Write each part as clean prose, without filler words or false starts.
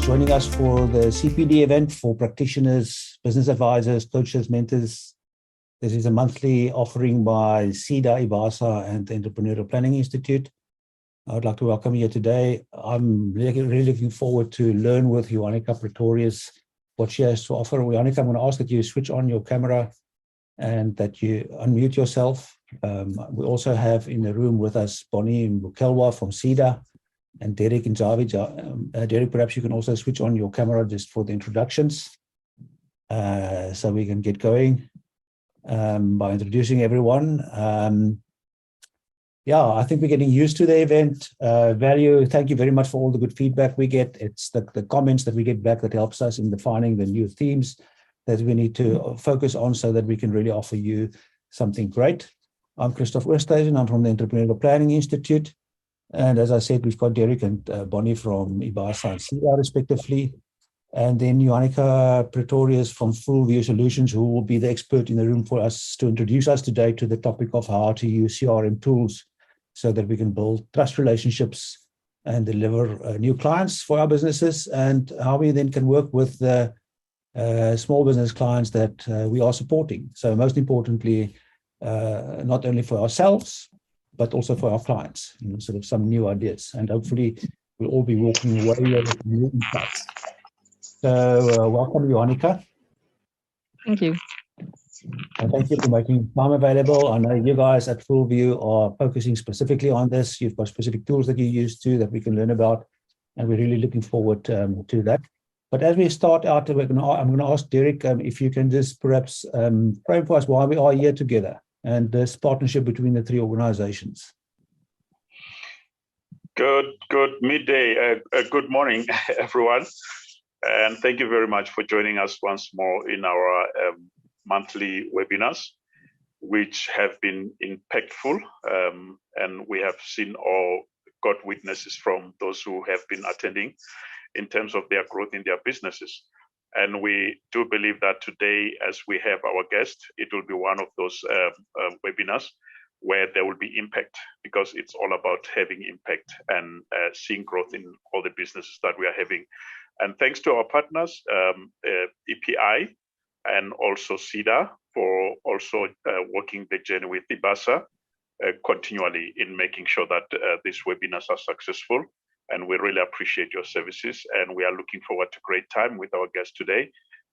joining us for the CPD event for practitioners, business advisors, coaches, mentors. This is a monthly offering by SEDA, IBASA, and the Entrepreneurial Planning Institute. I would like to welcome you today. I'm really looking forward to learn with Johanika Pretorius what she has to offer. Johanika, I'm going to ask that you switch on your camera and that you unmute yourself. We also have in the room with us Bonnie Mukelwa from SEDA and Derek and Javi. Derek, perhaps you can also switch on your camera just for the introductions so we can get going by introducing everyone. I think we're getting used to the event. Value, thank you very much for all the good feedback we get. It's the comments that we get back that helps us in defining the new themes that we need to focus on so that we can really offer you something great. I'm Christoph Oosthuizen. I'm from the Entrepreneurial Planning Institute. And as I said, we've got Derek and Bonnie from IBASA and SEDA respectively. And then Johanika Pretorius from FullView Solutions, who will be the expert in the room for us to introduce us today to the topic of how to use CRM tools so that we can build trust relationships and deliver new clients for our businesses, and how we then can work with the small business clients that we are supporting. So most importantly, not only for ourselves, but also for our clients, sort of some new ideas. And hopefully we'll all be walking away with new insights. So welcome, Johanika. Thank you. And thank you for making time available. I know you guys at FullView are focusing specifically on this. You've got specific tools that you use to that we can learn about, and we're really looking forward to that. But as we start out, I'm going to ask Derek if you can just perhaps frame for us why we are here together and this partnership between the three organizations. Good midday, good morning, everyone. And thank you very much for joining us once more in our monthly webinars, which have been impactful. And we have seen or got witnesses from those who have been attending in terms of their growth in their businesses. And we do believe that today, as we have our guest, it will be one of those webinars where there will be impact, because it's all about having impact and seeing growth in all the businesses that we are having. And thanks to our partners, EPI and also SEDA, for also working the journey with IBASA continually in making sure that these webinars are successful. And we really appreciate your services. And we are looking forward to a great time with our guest today.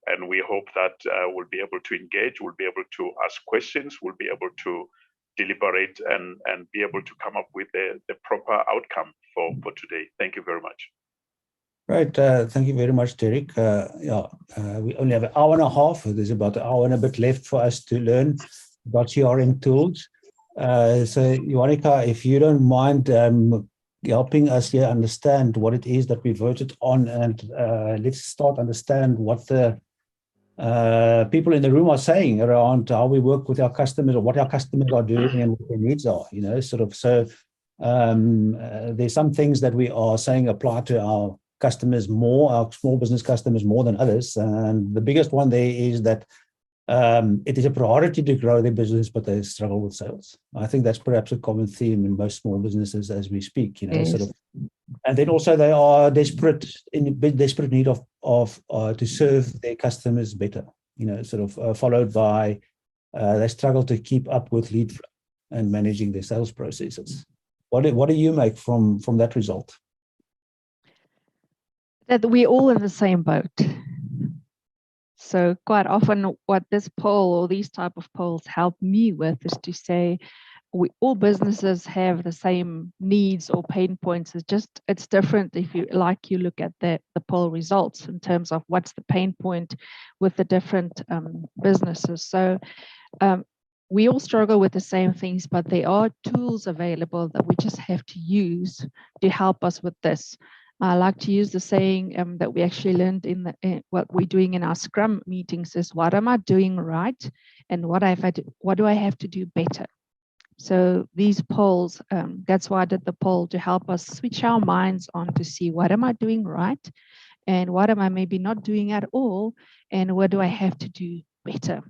And we hope that we'll be able to engage, we'll be able to ask questions, we'll be able to deliberate and be able to come up with the proper outcome for today. Thank you very much. Right. Thank you very much, Derek. We only have an hour and a half. There's about an hour and a bit left for us to learn about CRM tools. So, Johanika, if you don't mind helping us here understand what it is that we voted on, and let's start understand what the people in the room are saying around how we work with our customers, or what our customers are doing and what their needs are, So there's some things that we are saying apply to our customers more, our small business customers more than others. And the biggest one there is that it is a priority to grow their business, but they struggle with sales. I think that's perhaps a common theme in most small businesses as we speak, Yes. And then also they are desperate need of to serve their customers better, followed by they struggle to keep up with lead flow and managing their sales processes. What do you make from that result? That we're all in the same boat. So quite often what this poll or these type of polls help me with is to say all businesses have the same needs or pain points. It's different if you look at the poll results in terms of what's the pain point with the different businesses. So we all struggle with the same things, but there are tools available that we just have to use to help us with this. I like to use the saying that we actually learned in what we're doing in our Scrum meetings is, what am I doing right, and what do I have to do better? So these polls, that's why I did the poll, to help us switch our minds on to see what am I doing right, and what am I maybe not doing at all, and what do I have to do better?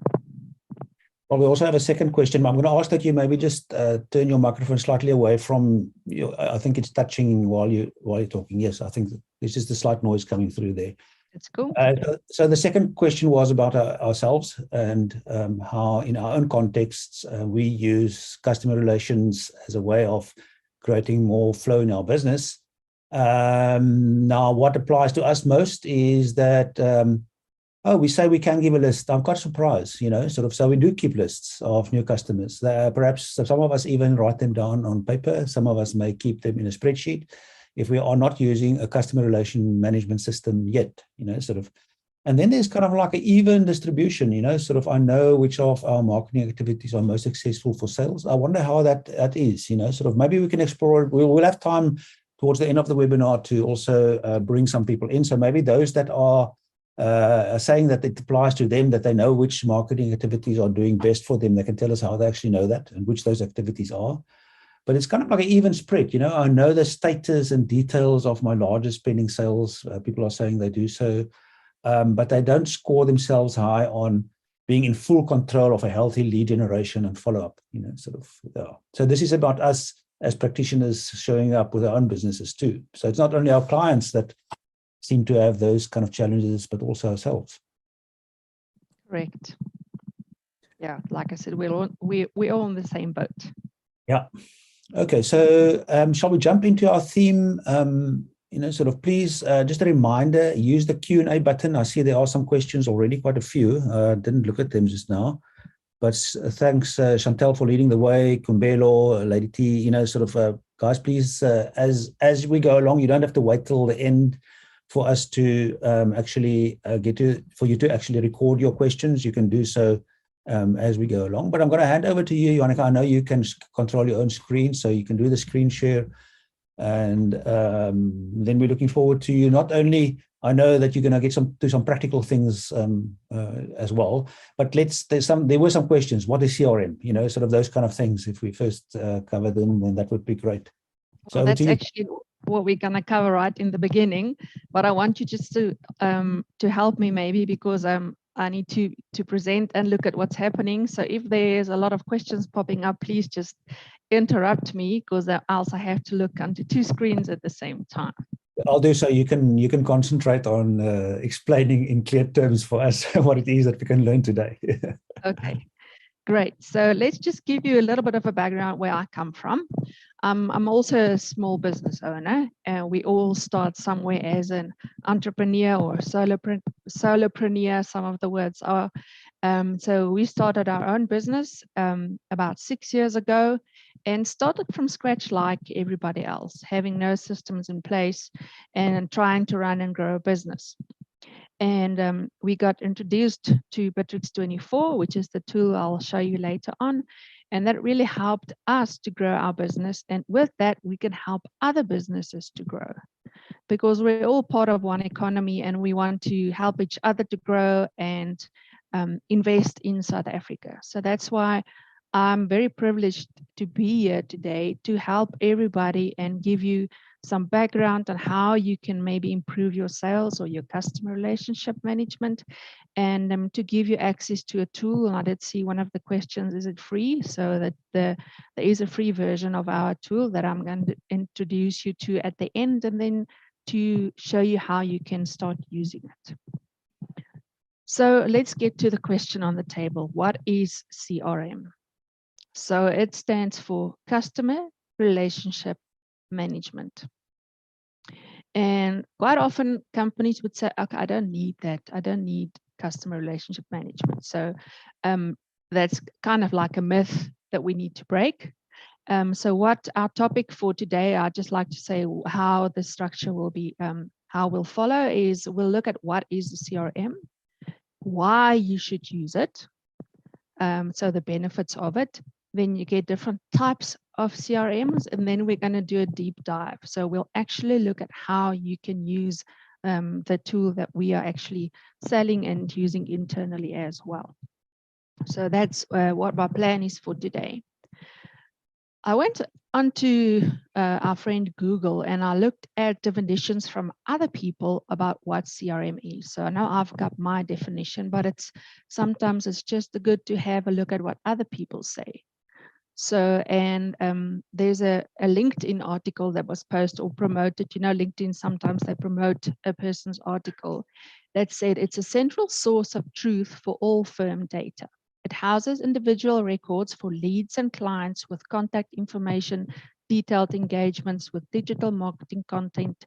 Well, we also have a second question. I'm going to ask that you maybe just turn your microphone slightly away from you. I think it's touching while you're talking. Yes, I think there's just a slight noise coming through there. That's cool. So the second question was about ourselves and how, in our own contexts, we use customer relations as a way of creating more flow in our business. Now, what applies to us most is that we say we can give a list. I'm quite surprised, so we do keep lists of new customers. Perhaps some of us even write them down on paper. Some of us may keep them in a spreadsheet if we are not using a customer relation management system yet, And then there's kind of like an even distribution, I know which of our marketing activities are most successful for sales. I wonder how that is, maybe we can explore it. We'll have time towards the end of the webinar to also bring some people in. So maybe those that are saying that it applies to them, that they know which marketing activities are doing best for them, they can tell us how they actually know that and which those activities are. But it's kind of like an even spread, I know the status and details of my largest spending sales. People are saying they do so, but they don't score themselves high on being in full control of a healthy lead generation and follow-up, So this is about us as practitioners showing up with our own businesses too. So it's not only our clients that seem to have those kind of challenges, but also ourselves. Correct. Yeah, like I said, we're all on the same boat. Yeah. Okay, so shall we jump into our theme? Please, just a reminder, use the Q&A button. I see there are some questions already, quite a few. Didn't look at them just now. But thanks, Chantel, for leading the way, Kumbelo, Lady T, guys, please, as we go along, you don't have to wait till the end for us to actually for you to actually record your questions. You can do so as we go along. But I'm going to hand over to you, Johanika. I know you can control your own screen, so you can do the screen share. And then we're looking forward to you. Not only, I know that you're going to do some practical things as well, but there were some questions. What is CRM? Those kind of things. If we first cover them, then that would be great. So well, that's actually what we're going to cover right in the beginning. But I want you just to help me maybe, because I need to present and look at what's happening. So if there's a lot of questions popping up, please just interrupt me, because I also have to look onto two screens at the same time. I'll do so. You can concentrate on explaining in clear terms for us what it is that we can learn today. Okay, great. So let's just give you a little bit of a background where I come from. I'm also a small business owner, and we all start somewhere as an entrepreneur or solopreneur. Some of the words are. So we started our own business about 6 years ago, and started from scratch like everybody else, having no systems in place and trying to run and grow a business. And we got introduced to Bitrix 24, which is the tool I'll show you later on. And that really helped us to grow our business. And with that, we can help other businesses to grow, because we're all part of one economy, and we want to help each other to grow and invest in South Africa. So that's why I'm very privileged to be here today to help everybody and give you some background on how you can maybe improve your sales or your customer relationship management, and to give you access to a tool. And I did see one of the questions, is it free? So that there is a free version of our tool that I'm going to introduce you to at the end, and then to show you how you can start using it. So let's get to the question on the table. What is CRM? So it stands for Customer Relationship Management. And quite often companies would say, okay, I don't need that. I don't need customer relationship management. So that's kind of like a myth that we need to break. So what our topic for today, I'd just like to say how the structure will be, how we'll follow is we'll look at what is the CRM, why you should use it, so the benefits of it. Then you get different types of CRMs, and then we're going to do a deep dive. So we'll actually look at how you can use the tool that we are actually selling and using internally as well. So that's what my plan is for today. I onto our friend Google, and I looked at definitions from other people about what CRM is. So now I've got my definition, but sometimes it's just good to have a look at what other people say. So, and there's a LinkedIn article that was posted or promoted. You know, LinkedIn, sometimes they promote a person's article that said it's a central source of truth for all firm data. It houses individual records for leads and clients with contact information, detailed engagements with digital marketing content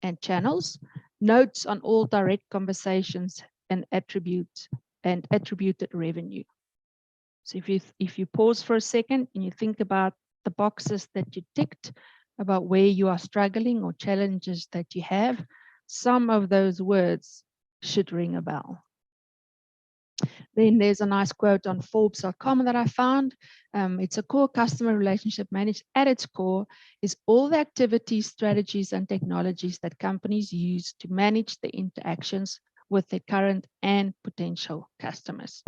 and channels, notes on all direct conversations and attributed revenue. So if you pause for a second and you think about the boxes that you ticked about where you are struggling or challenges that you have, some of those words should ring a bell. Then there's a nice quote on Forbes.com that I found. It's a core customer relationship management. At its core is all the activities, strategies, and technologies that companies use to manage the interactions with their current and potential customers.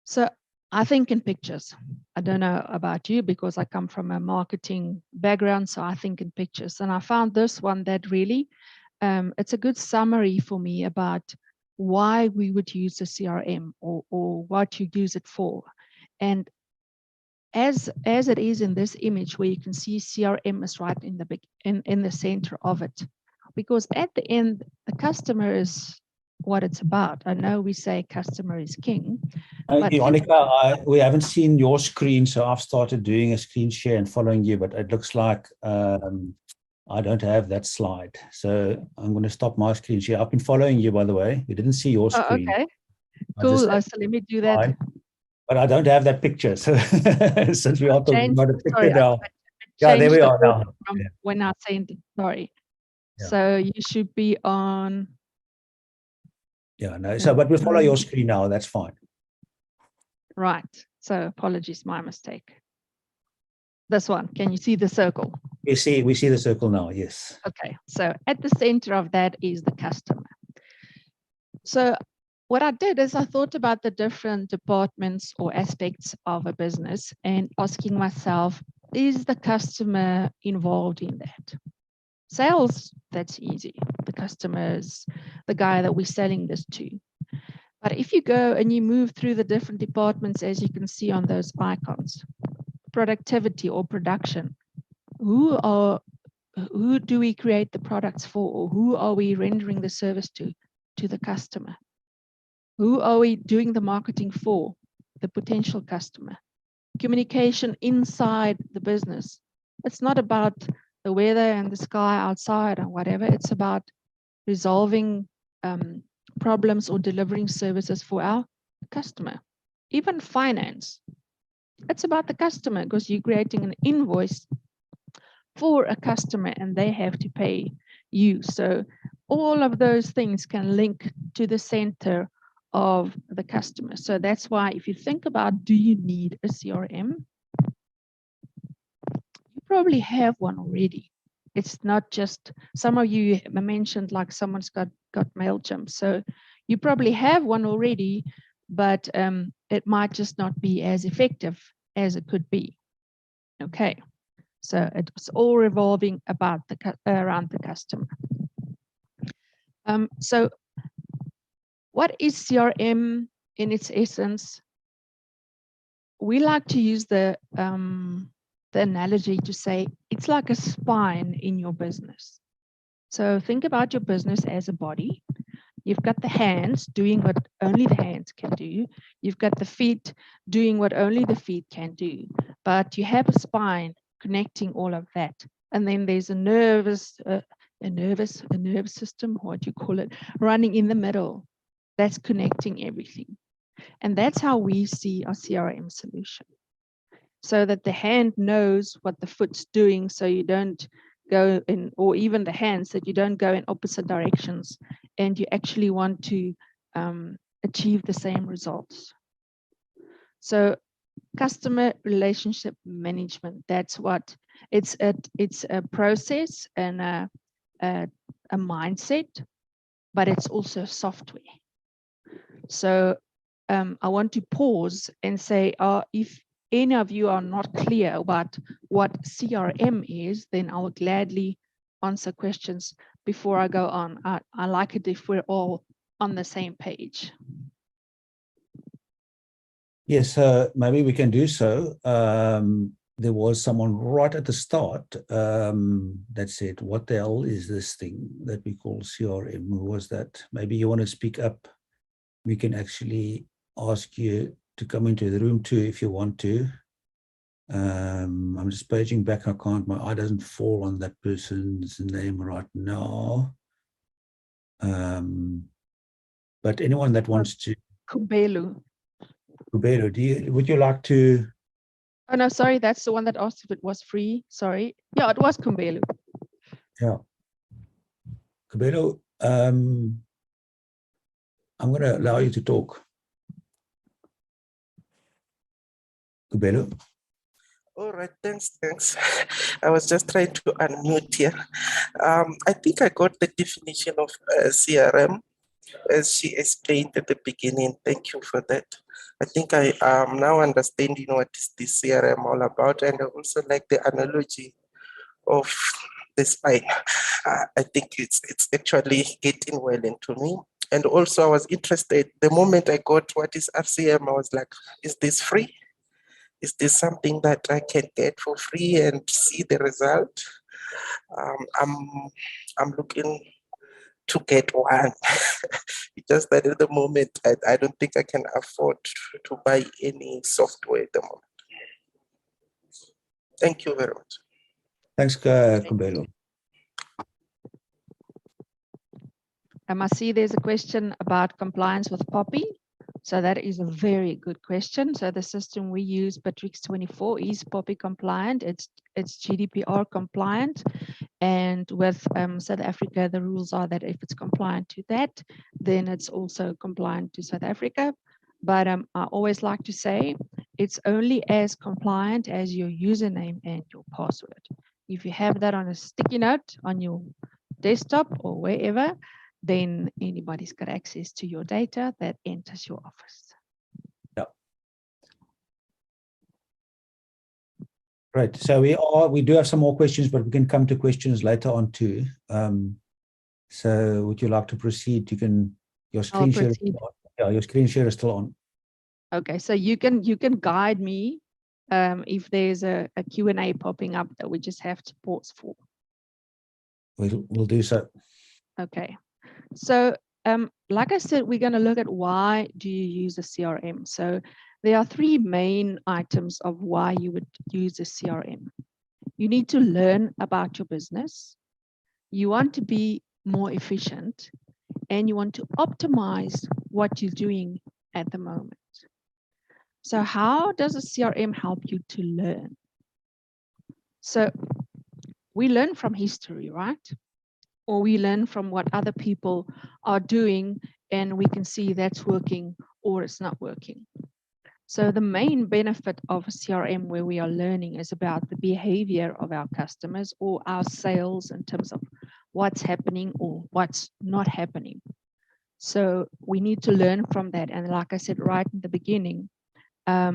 So I think in pictures. I don't know about you because I come from a marketing background, so I think in pictures. And I found this one that really, it's a good summary for me about why we would use a CRM or what you use it for. And as it is in this image where you can see CRM is right in the center of it, because at the end, the customer is what it's about. I know we say customer is king. Johanika, we haven't seen your screen, so I've started doing a screen share and following you, but it looks like I don't have that slide. So I'm going to stop my screen share. I've been following you, by the way. We didn't see your screen. Okay, cool. So let me do that. Slide, but I don't have that picture. So since we are talking about a picture now. Yeah, there we are now. When I sent it, sorry. Yeah. So you should be on. Yeah, no. So, but we'll follow your screen now. That's fine. Right. So apologies, my mistake. This one. Can you see the circle? We see the circle now. Yes. Okay. So at the center of that is the customer. So what I did is I thought about the different departments or aspects of a business and asking myself, is the customer involved in that? Sales, that's easy. The customer is the guy that we're selling this to. But if you go and you move through the different departments, as you can see on those icons, productivity or production, who do we create the products for, or who are we rendering the service to the customer? Who are we doing the marketing for? The potential customer. Communication inside the business. It's not about the weather and the sky outside or whatever. It's about resolving problems or delivering services for our customer. Even finance. It's about the customer because you're creating an invoice for a customer and they have to pay you. So all of those things can link to the center of the customer. So that's why if you think about, do you need a CRM? You probably have one already. It's not just, some of you mentioned like someone's got MailChimp. So you probably have one already, but it might just not be as effective as it could be. Okay. So it's all revolving about around the customer. So what is CRM in its essence? We like to use the analogy to say it's like a spine in your business. So think about your business as a body. You've got the hands doing what only the hands can do. You've got the feet doing what only the feet can do. But you have a spine connecting all of that. And then there's a nervous system, what do you call it, running in the middle. That's connecting everything. And that's how we see our CRM solution. So that the hand knows what the foot's doing, so you don't go in, or even the hands, that you don't go in opposite directions and you actually want to achieve the same results. So customer relationship management, that's what it's a process and a mindset, but it's also software. So I want to pause and say, if any of you are not clear about what CRM is, then I will gladly answer questions before I go on. I like it if we're all on the same page. Yes, maybe we can do so. There was someone right at the start that said, what the hell is this thing that we call CRM? Who was that? Maybe you want to speak up. We can actually ask you to come into the room too if you want to. I'm just paging back. I can't, my eye doesn't fall on that person's name right now. But anyone that wants to. Kubelu. Kubelu, would you like to? Oh no, sorry, that's the one that asked if it was free. Sorry. Yeah, it was Kumbelu. Yeah. Kubelu, I'm going to allow you to talk. Kubelu. All right, thanks. I was just trying to unmute here. I think I got the definition of CRM as she explained at the beginning. Thank you for that. I think I am now understanding what is the CRM all about, and I also like the analogy of the spine. I think it's actually getting well into me. And also I was interested, the moment I got what is RCM, I was like, is this free? Is this something that I can get for free and see the result? I'm looking to get one. It's just that at the moment, I don't think I can afford to buy any software at the moment. Thank you very much. Thanks, Kubelu. I see there's a question about compliance with POPI. So that is a very good question. So the system we use, Matrix 24, is POPI compliant. It's GDPR compliant. And with South Africa, the rules are that if it's compliant to that, then it's also compliant to South Africa. But I always like to say it's only as compliant as your username and your password. If you have that on a sticky note on your desktop or wherever, then anybody's got access to your data that enters your office. Yeah. Right. So we do have some more questions, but we can come to questions later on too. So would you like to proceed? You can, your screen share. Yeah, your screen share is still on. Okay, so you can guide me if there's a Q&A popping up that we just have to pause for. We'll do so. Okay. So, like I said, we're going to look at why do you use a CRM. So there are three main items of why you would use a CRM. You need to learn about your business. You want to be more efficient, and you want to optimize what you're doing at the moment. So how does a CRM help you to learn? So we learn from history, right? Or we learn from what other people are doing, and we can see that's working or it's not working. So the main benefit of a CRM where we are learning is about the behavior of our customers or our sales in terms of what's happening or what's not happening. So we need to learn from that. And like I said right in the beginning, I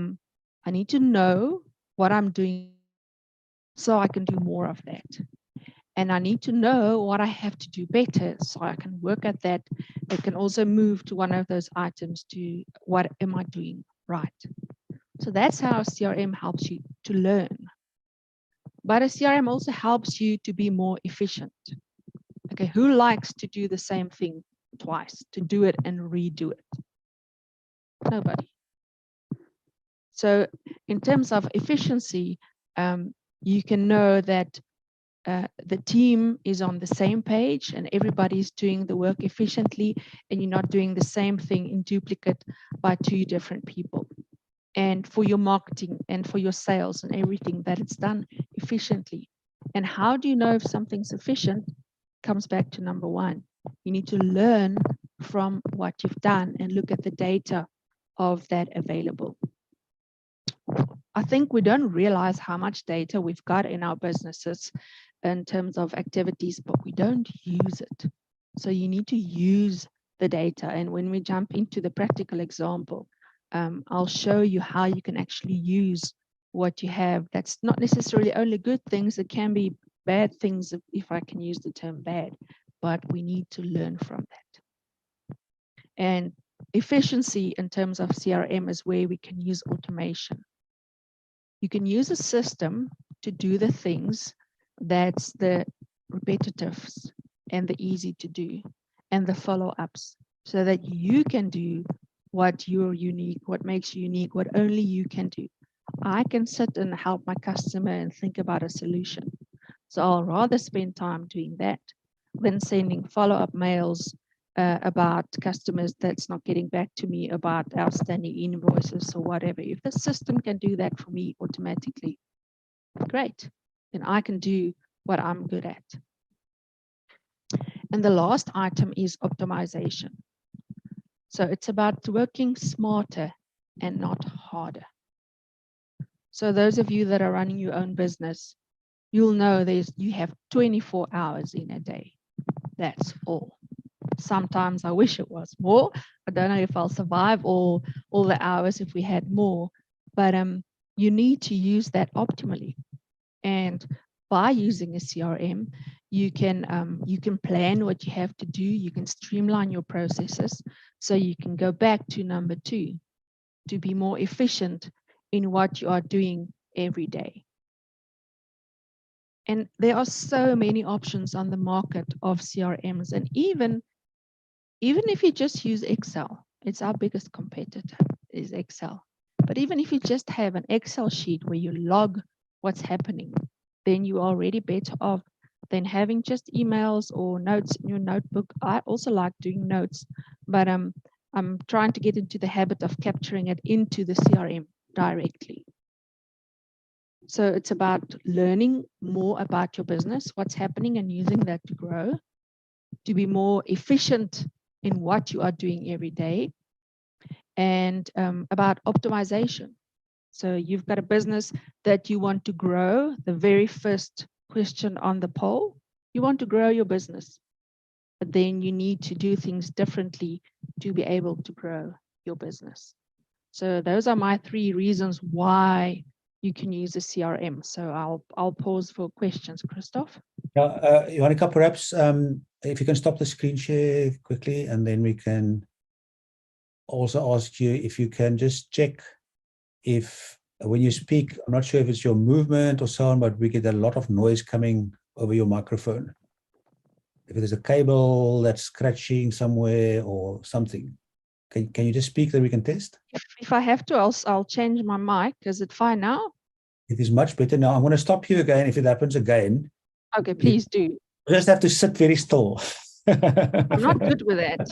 need to know what I'm doing so I can do more of that. And I need to know what I have to do better so I can work at that. I can also move to one of those items to what am I doing right. So that's how CRM helps you to learn. But a CRM also helps you to be more efficient. Okay, who likes to do the same thing twice, to do it and redo it? Nobody. So in terms of efficiency, you can know that the team is on the same page and everybody's doing the work efficiently, and you're not doing the same thing in duplicate by two different people. And for your marketing and for your sales and everything, that it's done efficiently. And how do you know if something's efficient? Comes back to number one. You need to learn from what you've done and look at the data of that available. I think we don't realize how much data we've got in our businesses in terms of activities, but we don't use it. So you need to use the data. And when we jump into the practical example, I'll show you how you can actually use what you have. That's not necessarily only good things. It can be bad things, if I can use the term bad, but we need to learn from that. And efficiency in terms of CRM is where we can use automation. You can use a system to do the things that's the repetitives and the easy to do and the follow-ups, so that you can do what you're unique, what makes you unique, what only you can do. I can sit and help my customer and think about a solution. So I'll rather spend time doing that than sending follow-up mails about customers that's not getting back to me about outstanding invoices or whatever. If the system can do that for me automatically, great. Then I can do what I'm good at. And the last item is optimization. So it's about working smarter and not harder. So those of you that are running your own business, you'll know you have 24 hours in a day. That's all. Sometimes I wish it was more. I don't know if I'll survive all the hours if we had more, but you need to use that optimally. And by using a CRM, you can plan what you have to do. You can streamline your processes, so you can go back to number 2, to be more efficient in what you are doing every day. And there are so many options on the market of CRMs, and even if you just use Excel, it's our biggest competitor, is Excel. But even if you just have an Excel sheet where you log what's happening, then you're already better off than having just emails or notes in your notebook. I also like doing notes, but I'm trying to get into the habit of capturing it into the CRM directly. So it's about learning more about your business, what's happening, and using that to grow, to be more efficient in what you are doing every day, and about optimization. So you've got a business that you want to grow. The very first question on the poll, you want to grow your business, but then you need to do things differently to be able to grow your business. So those are my 3 reasons why you can use a CRM. So I'll pause for questions, Christoph. Johanika, perhaps if you can stop the screen share quickly, and then we can also ask you if you can just check if when you speak, I'm not sure if it's your movement or so on, but we get a lot of noise coming over your microphone. If there's a cable that's scratching somewhere or something, can you just speak that we can test? If I have to, I'll change my mic. Is it fine now? It is much better now. I'm going to stop you again if it happens again. Okay, please do. You just have to sit very still. I'm not good with that,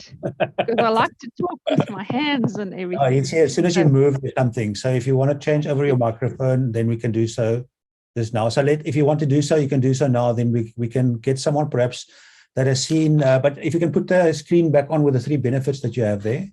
because I like to talk with my hands and everything. As soon as you move something. So if you want to change over your microphone, then we can do so just now. So if you want to do so, you can do so now. Then we can get someone perhaps that has seen. But if you can put the screen back on with the 3 benefits that you have there.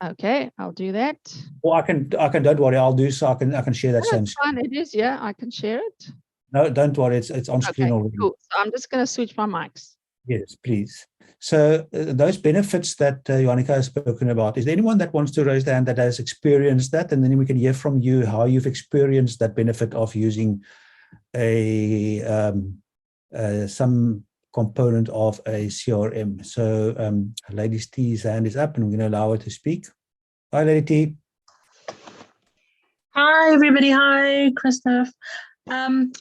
Okay, I'll do that. Well, I can. Don't worry. I'll do so. I can share that same screen. Fine, it is. Yeah, I can share it. No, don't worry. It's on screen already. Cool. So I'm just going to switch my mics. Yes, please. So those benefits that Johanika has spoken about, is there anyone that wants to raise their hand that has experienced that? And then we can hear from you how you've experienced that benefit of using some component of a CRM. So Lady T's hand is up, and we're going to allow her to speak. Hi, Lady T. Hi, everybody. Hi, Christoph.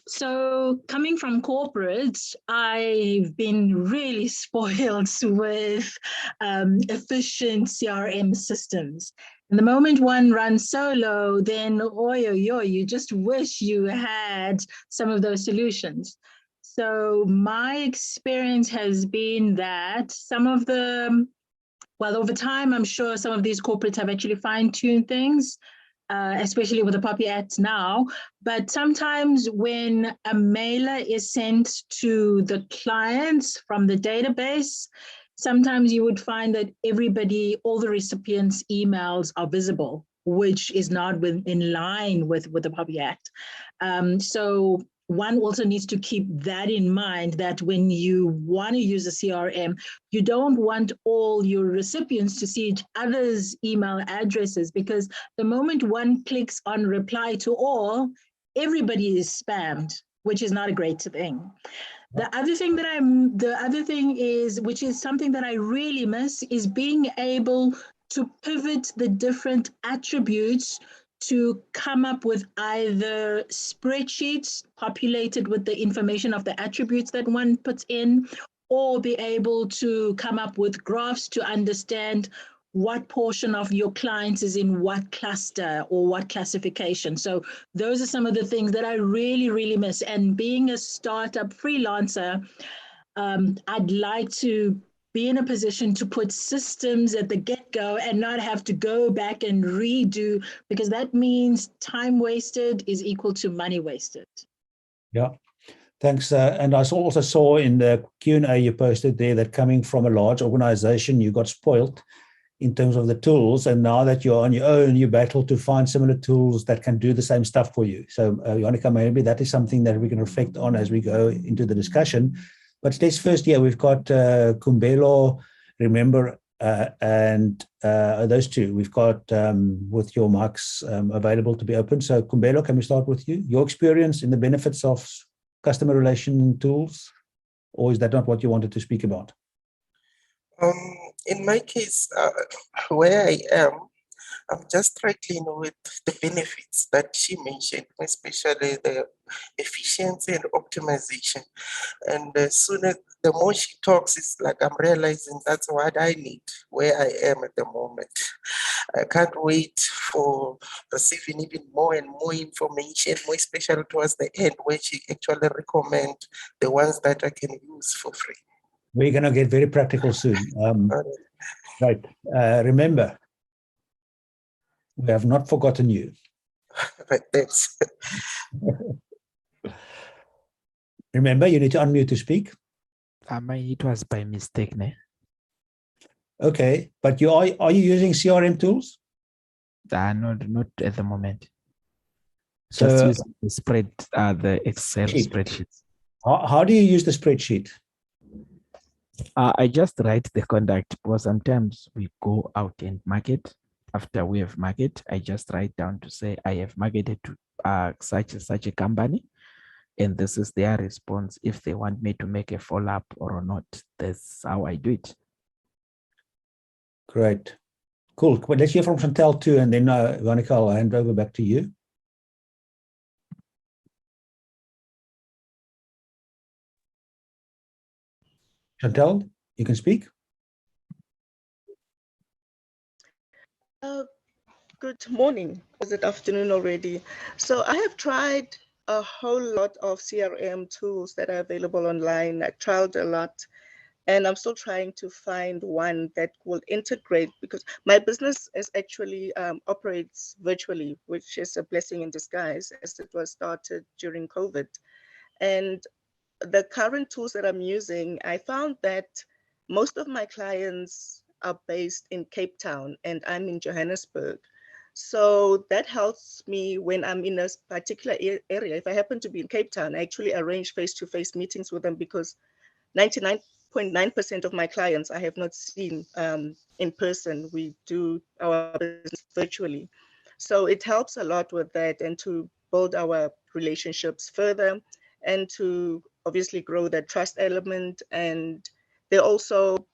So coming from corporate, I've been really spoiled with efficient CRM systems. And the moment one runs solo, then you just wish you had some of those solutions. So my experience has been that some of the, well, over time, I'm sure some of these corporates have actually fine-tuned things, especially with the Poppy Act now. But sometimes when a mailer is sent to the clients from the database, sometimes you would find that all the recipients' emails are visible, which is not in line with the Poppy Act. So one also needs to keep that in mind, that when you want to use a CRM, you don't want all your recipients to see each other's email addresses, because the moment one clicks on reply to all, everybody is spammed, which is not a great thing. The other thing is, which is something that I really miss, is being able to pivot the different attributes to come up with either spreadsheets populated with the information of the attributes that one puts in, or be able to come up with graphs to understand what portion of your clients is in what cluster or what classification. So those are some of the things that I really, really miss. And being a startup freelancer, I'd like to be in a position to put systems at the get-go and not have to go back and redo, because that means time wasted is equal to money wasted. Yeah, thanks. And I also saw in the Q&A you posted there that coming from a large organization, you got spoiled in terms of the tools. And now that you're on your own, you battle to find similar tools that can do the same stuff for you. So Johanika, maybe that is something that we can reflect on as we go into the discussion. But let's first, we've got Kumbelo, remember, and those two. We've got with your mics available to be open. So Kumbelo, can we start with you? Your experience in the benefits of customer relation tools, or is that not what you wanted to speak about? In my case, where I am, I'm just struggling with the benefits that she mentioned, especially the efficiency and optimization. And the more she talks, it's like I'm realizing that's what I need where I am at the moment. I can't wait for receiving even more and more information, more especially towards the end, where she actually recommends the ones that I can use for free. We're going to get very practical soon. Right. Remember, we have not forgotten you. Right, thanks. Remember, you need to unmute to speak. It was by mistake, ne? Okay, but are you using CRM tools? Not at the moment. So just use the Excel spreadsheets. How do you use the spreadsheet? I just write the contact, because sometimes we go out and market. After we have market, I just write down to say I have marketed to such a company, and this is their response if they want me to make a follow-up or not. That's how I do it. Great. Cool. Well, let's hear from Chantel too, and then Johanika, I'll hand over back to you. Chantel, you can speak. Good morning. Is it afternoon already? So I have tried a whole lot of CRM tools that are available online. I tried a lot, and I'm still trying to find one that will integrate, because my business is actually operates virtually, which is a blessing in disguise, as it was started during COVID. And the current tools that I'm using, I found that most of my clients are based in Cape Town and I'm in Johannesburg. So that helps me when I'm in a particular area. If I happen to be in Cape Town, I actually arrange face-to-face meetings with them, because 99.9% of my clients I have not seen in person. We do our business virtually. So it helps a lot with that, and to build our relationships further, and to obviously grow that trust element. And they also,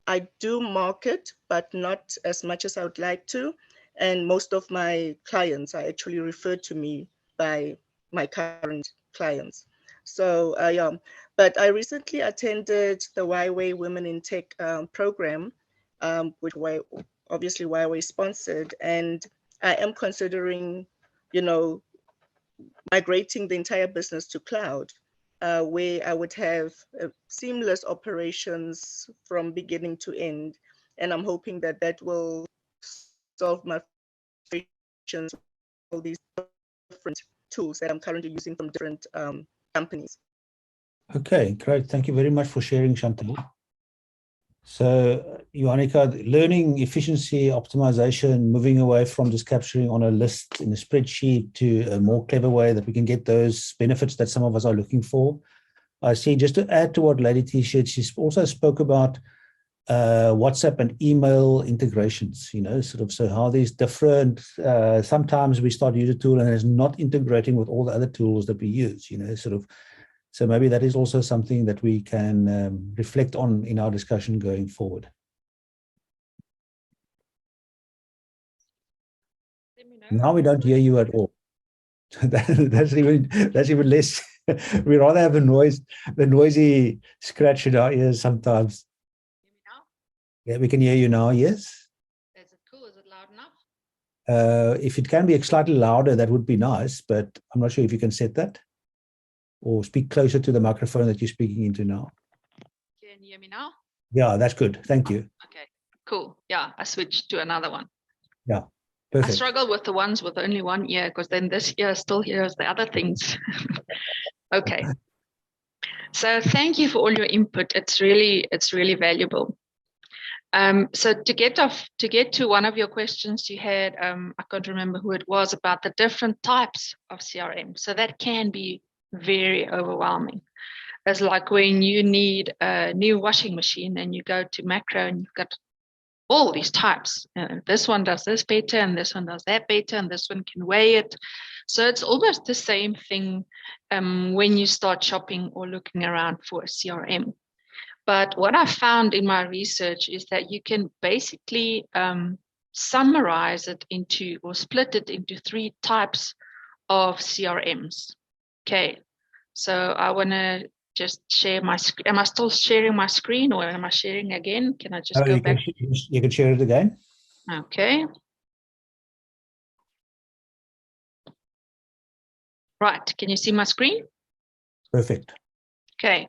I do market, but not as much as I would like to. And most of my clients are actually referred to me by my current clients. So yeah, but I recently attended the Huawei Women in Tech program, which obviously Huawei sponsored, and I am considering, migrating the entire business to cloud, where I would have seamless operations from beginning to end. And I'm hoping that that will solve my frustrations with all these different tools that I'm currently using from different companies. Okay, great. Thank you very much for sharing, Chantal. So, Johanika, learning efficiency, optimization, moving away from just capturing on a list in a spreadsheet to a more clever way that we can get those benefits that some of us are looking for. I see, just to add to what Lady T said, she also spoke about WhatsApp and email integrations, sort of, so how these different, sometimes we start use a tool and it's not integrating with all the other tools that we use, sort of. So maybe that is also something that we can reflect on in our discussion going forward. Now we don't hear you at all. That's even less. We rather have the noisy scratch in our ears sometimes. Hear me now? Yeah, we can hear you now. Yes. Is it cool? Is it loud enough? If it can be slightly louder, that would be nice, but I'm not sure if you can set that. Or speak closer to the microphone that you're speaking into now. Can you hear me now? Yeah, that's good. Thank you. Okay, cool. Yeah, I switched to another one. Yeah, I perfect. struggle with the ones with only one ear because then this ear still hears the other things. Okay. So thank you for all your input. It's really valuable. So to get to one of your questions you had, I can't remember who it was, about the different types of CRM. So that can be very overwhelming. It's like when you need a new washing machine and you go to Macro and you've got all these types. This one does this better and this one does that better and this one can weigh it. So it's almost the same thing when you start shopping or looking around for a CRM. But what I found in my research is that you can basically summarize it into or split it into 3 types of CRMs. Okay, so I want to just share my screen. Am I still sharing my screen or am I sharing again? Can I just go back? You can share it again. Okay. Right, can you see my screen? Perfect. Okay.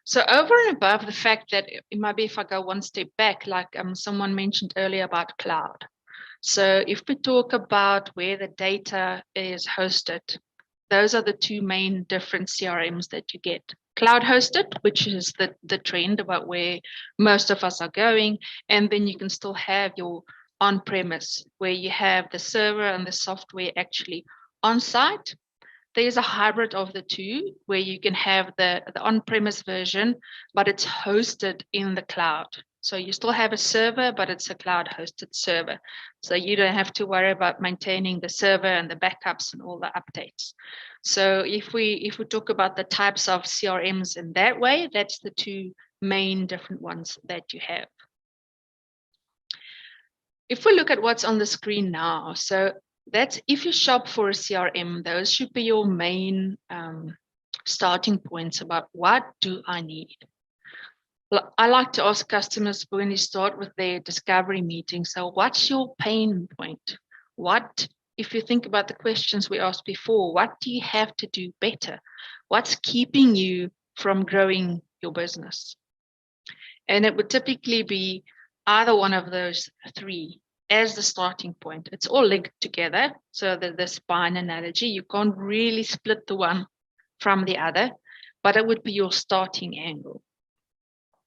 So over and above the fact that maybe if I go one step back, like someone mentioned earlier about cloud. So if we talk about where the data is hosted, those are the 2 main different CRMs that you get. Cloud hosted, which is the trend about where most of us are going. And then you can still have your on-premise, where you have the server and the software actually on site. There's a hybrid of the 2 where you can have the on-premise version, but it's hosted in the cloud. So you still have a server, but it's a cloud hosted server. So you don't have to worry about maintaining the server and the backups and all the updates. So if we talk about the types of CRMs in that way, that's the 2 main different ones that you have. If we look at what's on the screen now, so that's if you shop for a CRM, those should be your main starting points about what do I need. I like to ask customers when they start with their discovery meeting, so what's your pain point? What, if you think about the questions we asked before, what do you have to do better? What's keeping you from growing your business? And it would typically be either one of those 3 as the starting point. It's all linked together. So the spine analogy, you can't really split the one from the other, but it would be your starting angle.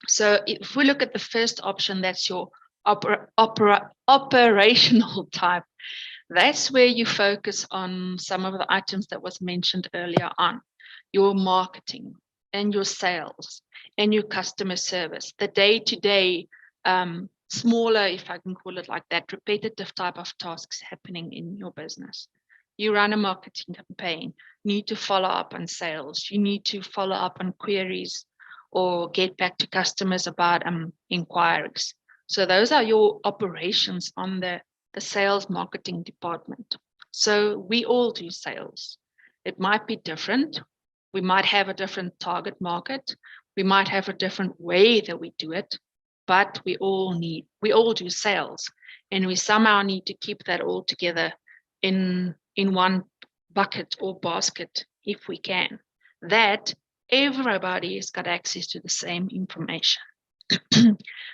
So if we look at the first option, that's your operational type. That's where you focus on some of the items that was mentioned earlier on, your marketing and your sales and your customer service, the day-to-day, smaller, if I can call it like that, repetitive type of tasks happening in your business. You run a marketing campaign, you need to follow up on sales, you need to follow up on queries or get back to customers about inquiries. So those are your operations on the sales marketing department. So we all do sales. It might be different. We might have a different target market. We might have a different way that we do it, but we all do sales, and we somehow need to keep that all together in one bucket or basket if we can. That everybody has got access to the same information.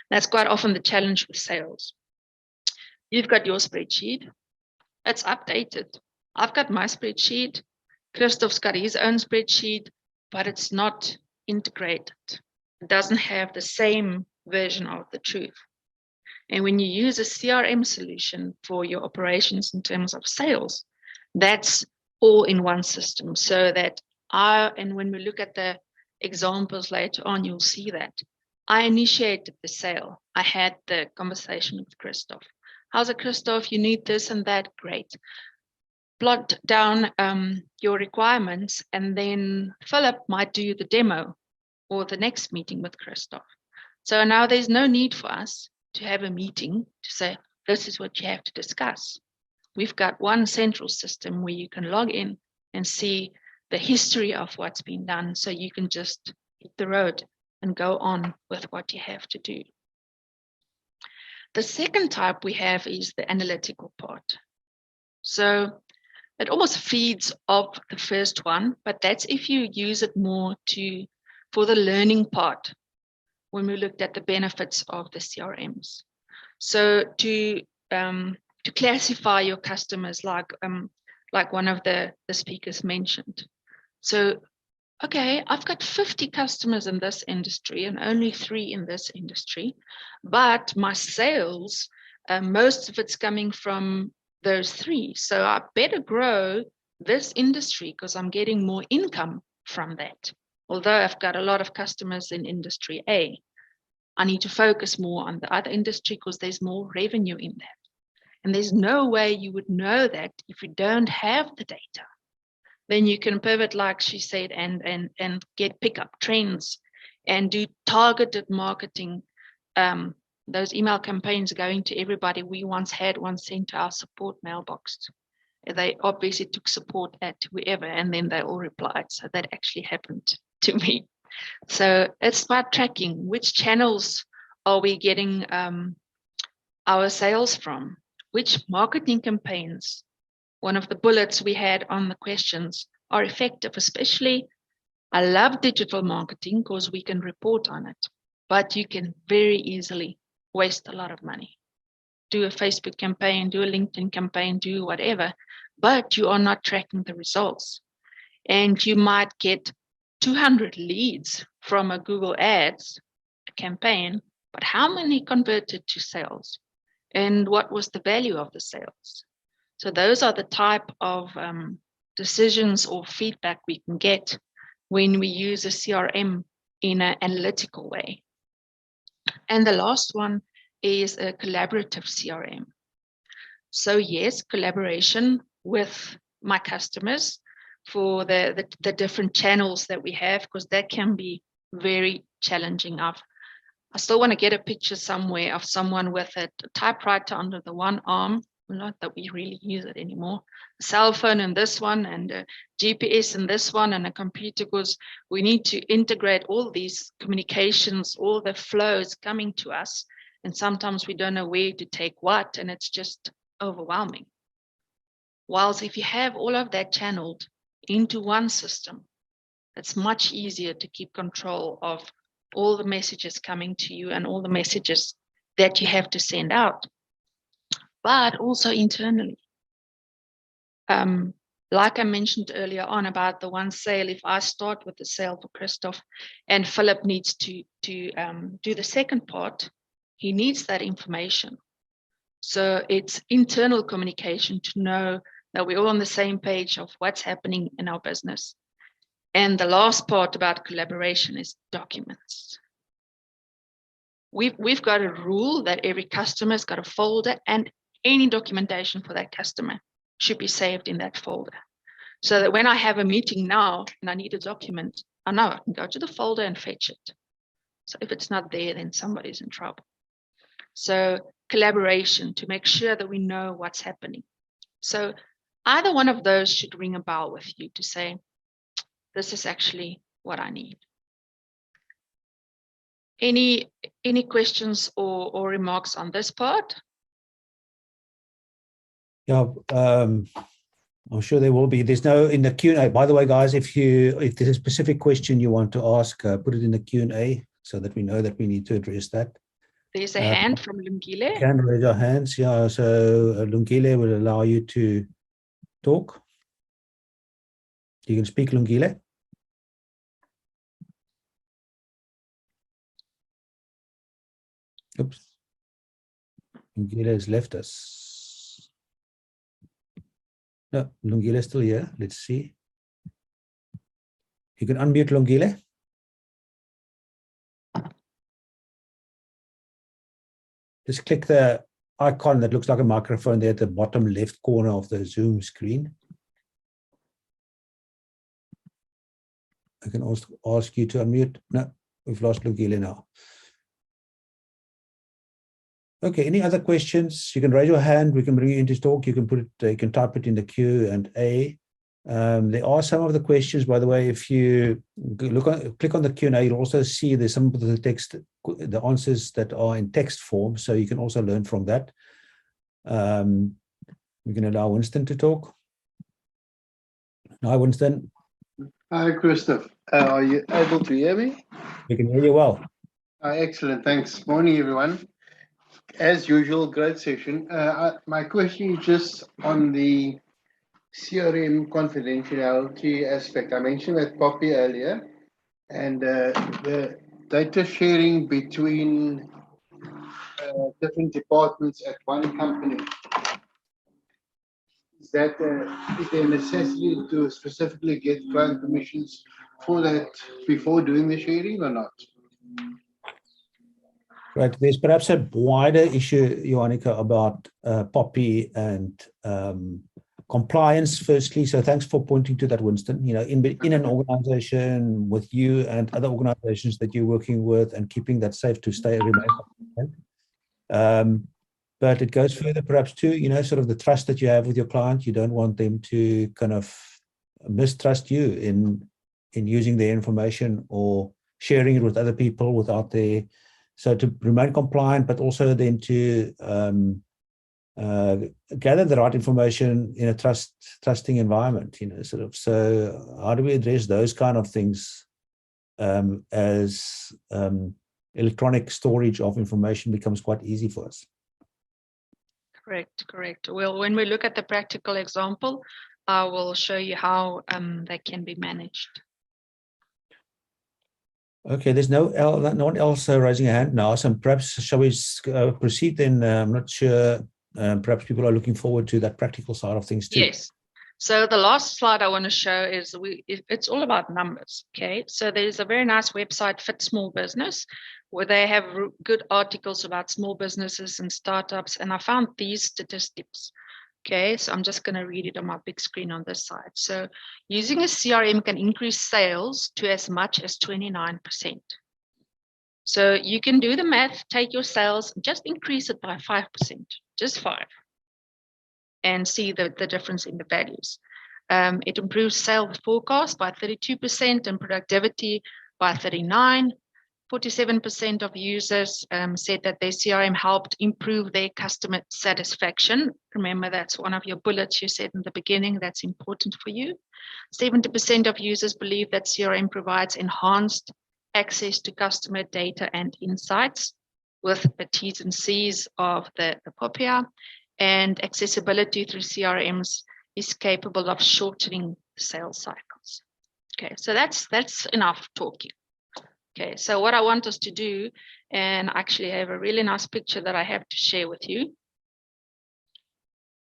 That's quite often the challenge with sales. You've got your spreadsheet, it's updated. I've got my spreadsheet, Christoph's got his own spreadsheet, but it's not integrated. It doesn't have the same version of the truth. And when you use a CRM solution for your operations in terms of sales, that's all in one system. So that and when we look at the examples later on, you'll see that I initiated the sale. I had the conversation with Christoph. How's it, Christoph? You need this and that. Great. Plot down your requirements, and then Philip might do the demo or the next meeting with Christoph. So now there's no need for us to have a meeting to say, this is what you have to discuss. We've got one central system where you can log in and see the history of what's been done, so you can just hit the road and go on with what you have to do. The second type we have is the analytical part. So it almost feeds off the first one, but that's if you use it more for the learning part when we looked at the benefits of the CRMs. So to classify your customers, like one of the speakers mentioned. So, okay, I've got 50 customers in this industry and only 3 in this industry, but my sales, most of it's coming from those 3. So I better grow this industry because I'm getting more income from that. Although I've got a lot of customers in industry A, I need to focus more on the other industry because there's more revenue in that. And there's no way you would know that if you don't have the data. Then you can pivot, like she said, and pick up trends and do targeted marketing. Those email campaigns going to everybody. We once had one sent to our support mailbox. They obviously took support at whoever, and then they all replied. So that actually happened to me. So it's about tracking which channels are we getting our sales from, which marketing campaigns. One of the bullets we had on the questions are effective, especially I love digital marketing because we can report on it, but you can very easily waste a lot of money. Do a Facebook campaign, do a LinkedIn campaign, do whatever, but you are not tracking the results. And you might get 200 leads from a Google Ads campaign, but how many converted to sales? And what was the value of the sales? So those are the type of decisions or feedback we can get when we use a CRM in an analytical way. And the last one is a collaborative CRM. So yes, collaboration with my customers for the different channels that we have, because that can be very challenging. I still want to get a picture somewhere of someone with a typewriter under the one arm, not that we really use it anymore, a cell phone in this one, and a GPS in this one, and a computer, because we need to integrate all these communications, all the flows coming to us, and sometimes we don't know where to take what, and it's just overwhelming. Whilst if you have all of that channeled into one system, it's much easier to keep control of all the messages coming to you and all the messages that you have to send out, but also internally. Like I mentioned earlier on about the one sale, if I start with the sale for Christoph and Philip needs to do the second part, he needs that information. So it's internal communication to know that we're all on the same page of what's happening in our business. And the last part about collaboration is documents. We've got a rule that every customer's got a folder, and any documentation for that customer should be saved in that folder. So that when I have a meeting now and I need a document, I know I can go to the folder and fetch it. So if it's not there, then somebody's in trouble. So collaboration to make sure that we know what's happening. So either one of those should ring a bell with you to say, this is actually what I need. Any questions or remarks on this part? Yeah, I'm sure there will be. There's no in the Q&A. By the way, guys, if there's a specific question you want to ask, put it in the Q&A so that we know that we need to address that. There's a hand from Lungile. You can raise your hands. Yeah, so Lungile will allow you to talk. You can speak, Lungile. Oops. Lungile has left us. No, Lungile is still here. Let's see. You can unmute Lungile. Just click the icon that looks like a microphone there at the bottom left corner of the Zoom screen. I can also ask you to unmute. No, we've lost Lungile now. Okay, any other questions? You can raise your hand. We can bring you into talk. You can put it, you can type it in the Q&A. There are some of the questions, by the way. If you click on the Q&A, you'll also see there's some of the text, the answers that are in text form. So you can also learn from that. We can allow Winston to talk. Hi, Winston. Hi, Christoph. Are you able to hear me? We can hear you well. Excellent. Thanks. Morning, everyone. As usual, great session. My question is just on the CRM confidentiality aspect. I mentioned that Poppy earlier, and the data sharing between different departments at one company. Is there a necessity to specifically get client permissions for that before doing the sharing or not? Right. There's perhaps a wider issue, Johanika, about Poppy and compliance, firstly. So thanks for pointing to that, Winston. You know, in an organization with you and other organizations that you're working with, and keeping that safe to remain. But it goes further, perhaps, too, you know, sort of the trust that you have with your client. You don't want them to kind of mistrust you in using their information or sharing it with other people without their. So to remain compliant, but also then to gather the right information in a trusting environment, you know, sort of. So how do we address those kind of things as electronic storage of information becomes quite easy for us? Correct. Well, when we look at the practical example, I will show you how they can be managed. Okay, there's no one else raising a hand now. So perhaps shall we proceed then? I'm not sure. Perhaps people are looking forward to that practical side of things too. Yes. So the last slide I want to show is it's all about numbers. Okay. So there's a very nice website, Fit Small Business, where they have good articles about small businesses and startups. And I found these statistics. Okay, so I'm just going to read it on my big screen on this side. So using a CRM can increase sales to as much as 29%. So you can do the math, take your sales, just increase it by 5%, just 5, and see the difference in the values. It improves sales forecast by 32% and productivity by 39%. 47% of users said that their CRM helped improve their customer satisfaction. Remember, that's one of your bullets you said in the beginning, that's important for you. 70% of users believe that CRM provides enhanced access to customer data and insights with the T's and C's of the POPIA, and accessibility through CRMs is capable of shortening sales cycles. Okay, so that's enough talking. Okay, so what I want us to do, and actually I have a really nice picture that I have to share with you,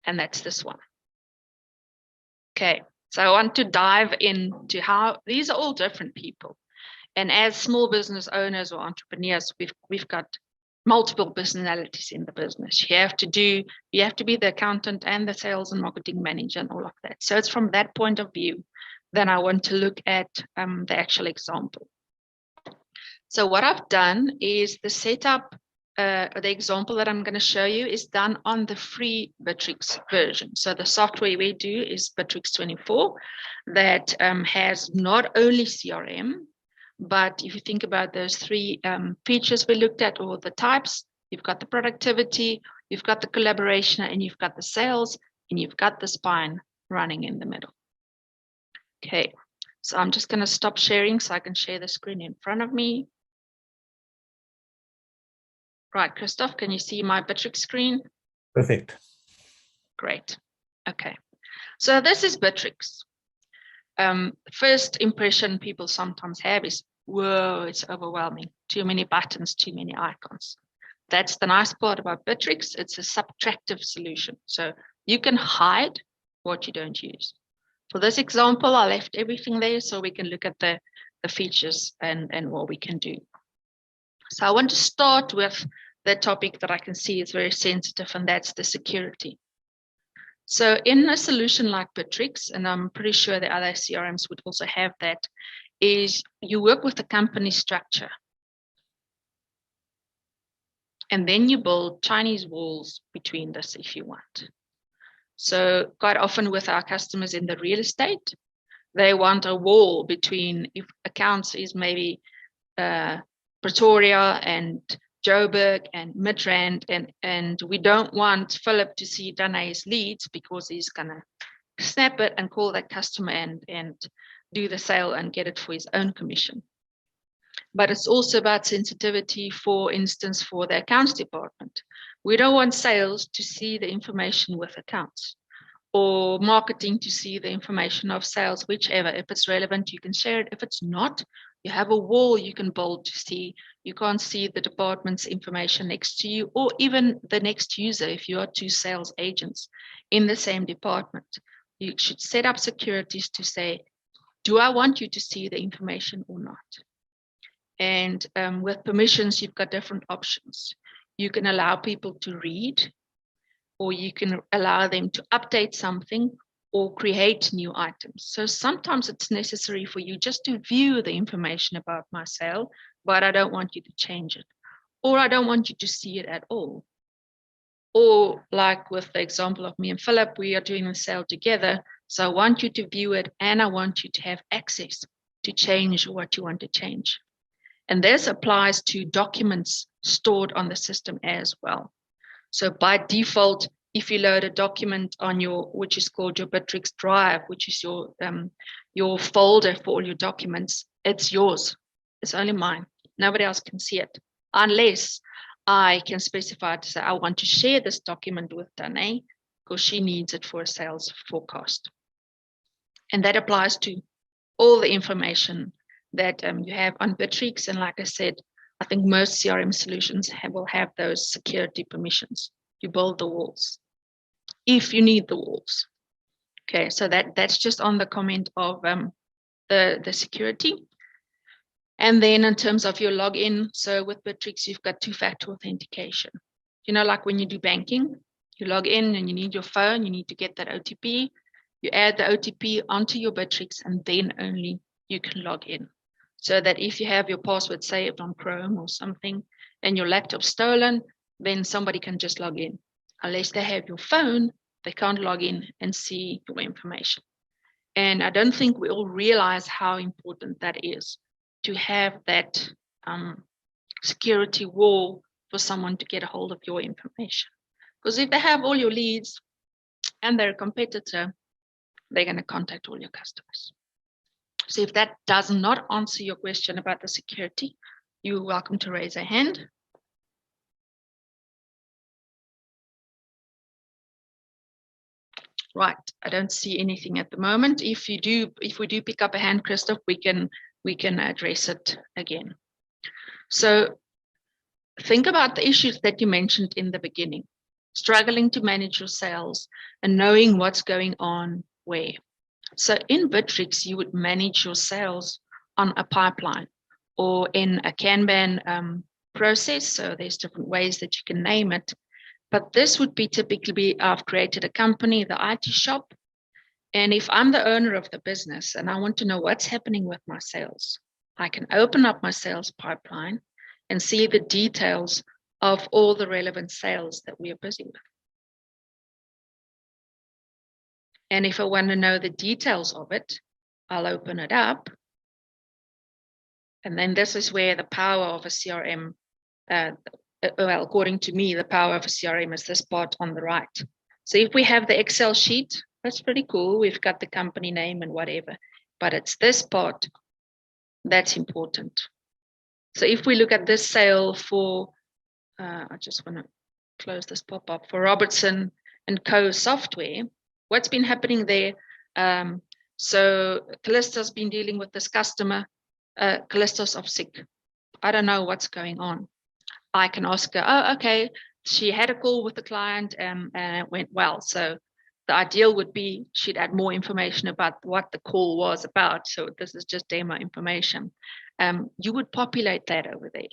and that's this one. Okay, so I want to dive into how these are all different people. And as small business owners or entrepreneurs, we've got multiple personalities in the business. You have to be the accountant and the sales and marketing manager and all of that. So it's from that point of view, then I want to look at the actual example. So what I've done is the setup, the example that I'm going to show you is done on the free Bitrix version. So the software we do is Bitrix 24 that has not only CRM, but if you think about those three features we looked at, or the types, you've got the productivity, you've got the collaboration, and you've got the sales, and you've got the spine running in the middle. Okay, so I'm just going to stop sharing so I can share the screen in front of me. Right, Christoph, can you see my Bitrix screen? Perfect. Great. Okay, so this is Bitrix. First impression people sometimes have is, whoa, it's overwhelming. Too many buttons, too many icons. That's the nice part about Bitrix. It's a subtractive solution. So you can hide what you don't use. For this example, I left everything there so we can look at the features and what we can do. So I want to start with the topic that I can see is very sensitive, and that's the security. So in a solution like Bitrix, and I'm pretty sure the other CRMs would also have that, is you work with the company structure. And then you build Chinese walls between this if you want. So quite often with our customers in the real estate, they want a wall between, if accounts is maybe Pretoria and Joburg and Midrand, and we don't want Philip to see Danae's leads because he's gonna snap it and call that customer and do the sale and get it for his own commission. But it's also about sensitivity, for instance, for the accounts department. We don't want sales to see the information with accounts, or marketing to see the information of sales, whichever. If it's relevant, you can share it. If it's not, you have a wall you can build to see. You can't see the department's information next to you, or even the next user if you are two sales agents in the same department. You should set up securities to say, do I want you to see the information or not? And with permissions, you've got different options. You can allow people to read, or you can allow them to update something or create new items. So sometimes it's necessary for you just to view the information about my sale, but I don't want you to change it, or I don't want you to see it at all. Or like with the example of me and Philip, we are doing a sale together. So I want you to view it, and I want you to have access to change what you want to change. And this applies to documents stored on the system as well. So by default, if you load a document on your, which is called your Bitrix Drive, which is your folder for all your documents, it's yours. It's only mine. Nobody else can see it, unless I can specify to say, I want to share this document with Danae because she needs it for a sales forecast. And that applies to all the information that you have on Bitrix. And like I said, I think most CRM solutions will have those security permissions. You build the walls if you need the walls. Okay, so that's just on the comment of the security. And then in terms of your login, so with Bitrix, you've got two-factor authentication. You know, like when you do banking, you log in and you need your phone, you need to get that OTP. You add the OTP onto your Bitrix, and then only you can log in. So that if you have your password saved on Chrome or something and your laptop's stolen, then somebody can just log in. Unless they have your phone, they can't log in and see your information. And I don't think we all realize how important that is, to have that security wall for someone to get a hold of your information. Because if they have all your leads and they're a competitor, they're going to contact all your customers. So if that does not answer your question about the security, you're welcome to raise a hand. Right, I don't see anything at the moment. If we do pick up a hand, Christoph, we can address it again. So think about the issues that you mentioned in the beginning. Struggling to manage your sales and knowing what's going on where. So in Bitrix, you would manage your sales on a pipeline or in a Kanban process. So there's different ways that you can name it. But this would be typically, I've created a company, the IT shop. And if I'm the owner of the business and I want to know what's happening with my sales, I can open up my sales pipeline and see the details of all the relevant sales that we are busy with. And if I want to know the details of it, I'll open it up. And then this is where the power of a CRM, well, according to me, the power of a CRM is this part on the right. So if we have the Excel sheet, that's pretty cool. We've got the company name and whatever, but it's this part that's important. So if we look at this sale for, I just want to close this pop-up, for Robertson & Co. software, what's been happening there? So Callista's been dealing with this customer. Callista's off sick. I don't know what's going on. I can ask her, oh, okay, she had a call with the client and it went well. So the ideal would be she'd add more information about what the call was about. So this is just demo information. You would populate that over there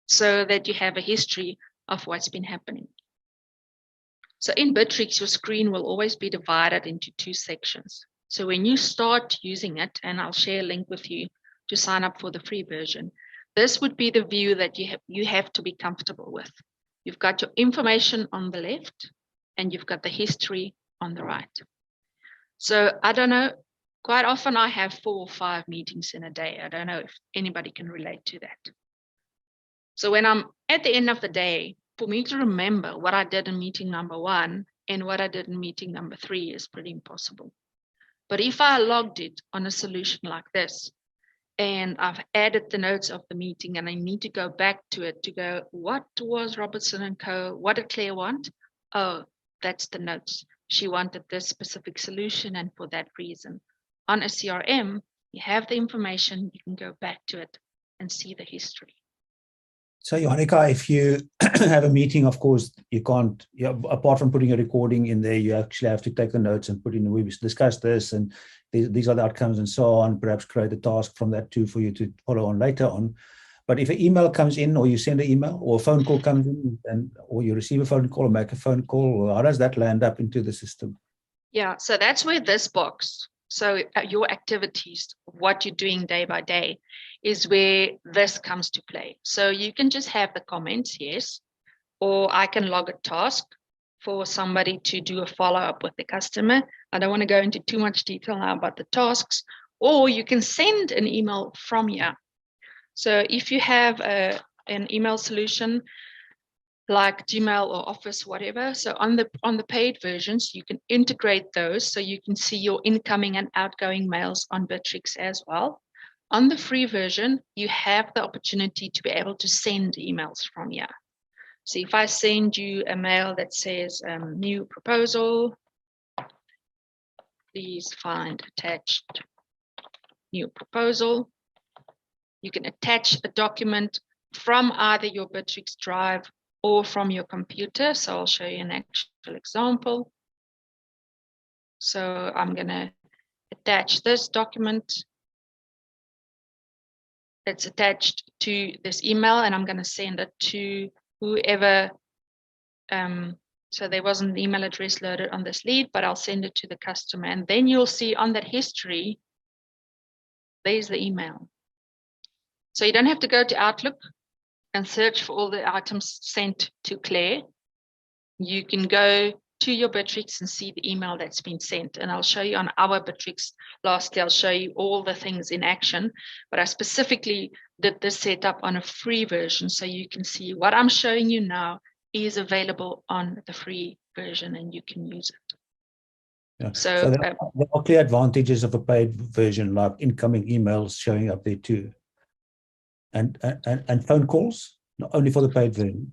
so that you have a history of what's been happening. So in Bitrix, your screen will always be divided into 2 sections. So when you start using it, and I'll share a link with you to sign up for the free version, this would be the view that you have to be comfortable with. You've got your information on the left, and you've got the history on the right. So I don't know, quite often I have 4 or 5 meetings in a day. I don't know if anybody can relate to that. So when I'm at the end of the day, for me to remember what I did in meeting number 1 and what I did in meeting number 3 is pretty impossible. But if I logged it on a solution like this, and I've added the notes of the meeting and I need to go back to it to go, what was Robertson and Co? What did Claire want? Oh, that's the notes. She wanted this specific solution and for that reason. On a CRM, you have the information, you can go back to it and see the history. So, Johanika, if you have a meeting, of course, you can't, apart from putting a recording in there, you actually have to take the notes and put in, we discussed this and these are the outcomes and so on, perhaps create a task from that too for you to follow on later on. But if an email comes in or you send an email or a phone call comes in or you receive a phone call or make a phone call, how does that land up into the system? Yeah, so that's where this box, so your activities, what you're doing day by day, is where this comes to play. So you can just have the comments, yes, or I can log a task for somebody to do a follow-up with the customer. I don't want to go into too much detail now about the tasks, or you can send an email from here. So if you have an email solution like Gmail or Office, whatever, so on the paid versions, you can integrate those so you can see your incoming and outgoing mails on Bitrix as well. On the free version, you have the opportunity to be able to send emails from here. So if I send you a mail that says new proposal, please find attached new proposal. You can attach a document from either your Bitrix drive or from your computer. So I'll show you an actual example. So I'm going to attach this document. It's attached to this email and I'm going to send it to whoever. So there wasn't an email address loaded on this lead, but I'll send it to the customer. And then you'll see on that history, there's the email. So you don't have to go to Outlook and search for all the items sent to Claire. You can go to your Bitrix and see the email that's been sent. And I'll show you on our Bitrix, lastly, I'll show you all the things in action. But I specifically did this setup on a free version so you can see what I'm showing you now is available on the free version and you can use it. Yeah. So there are clear advantages of a paid version, like incoming emails showing up there too. And phone calls, not only for the paid version.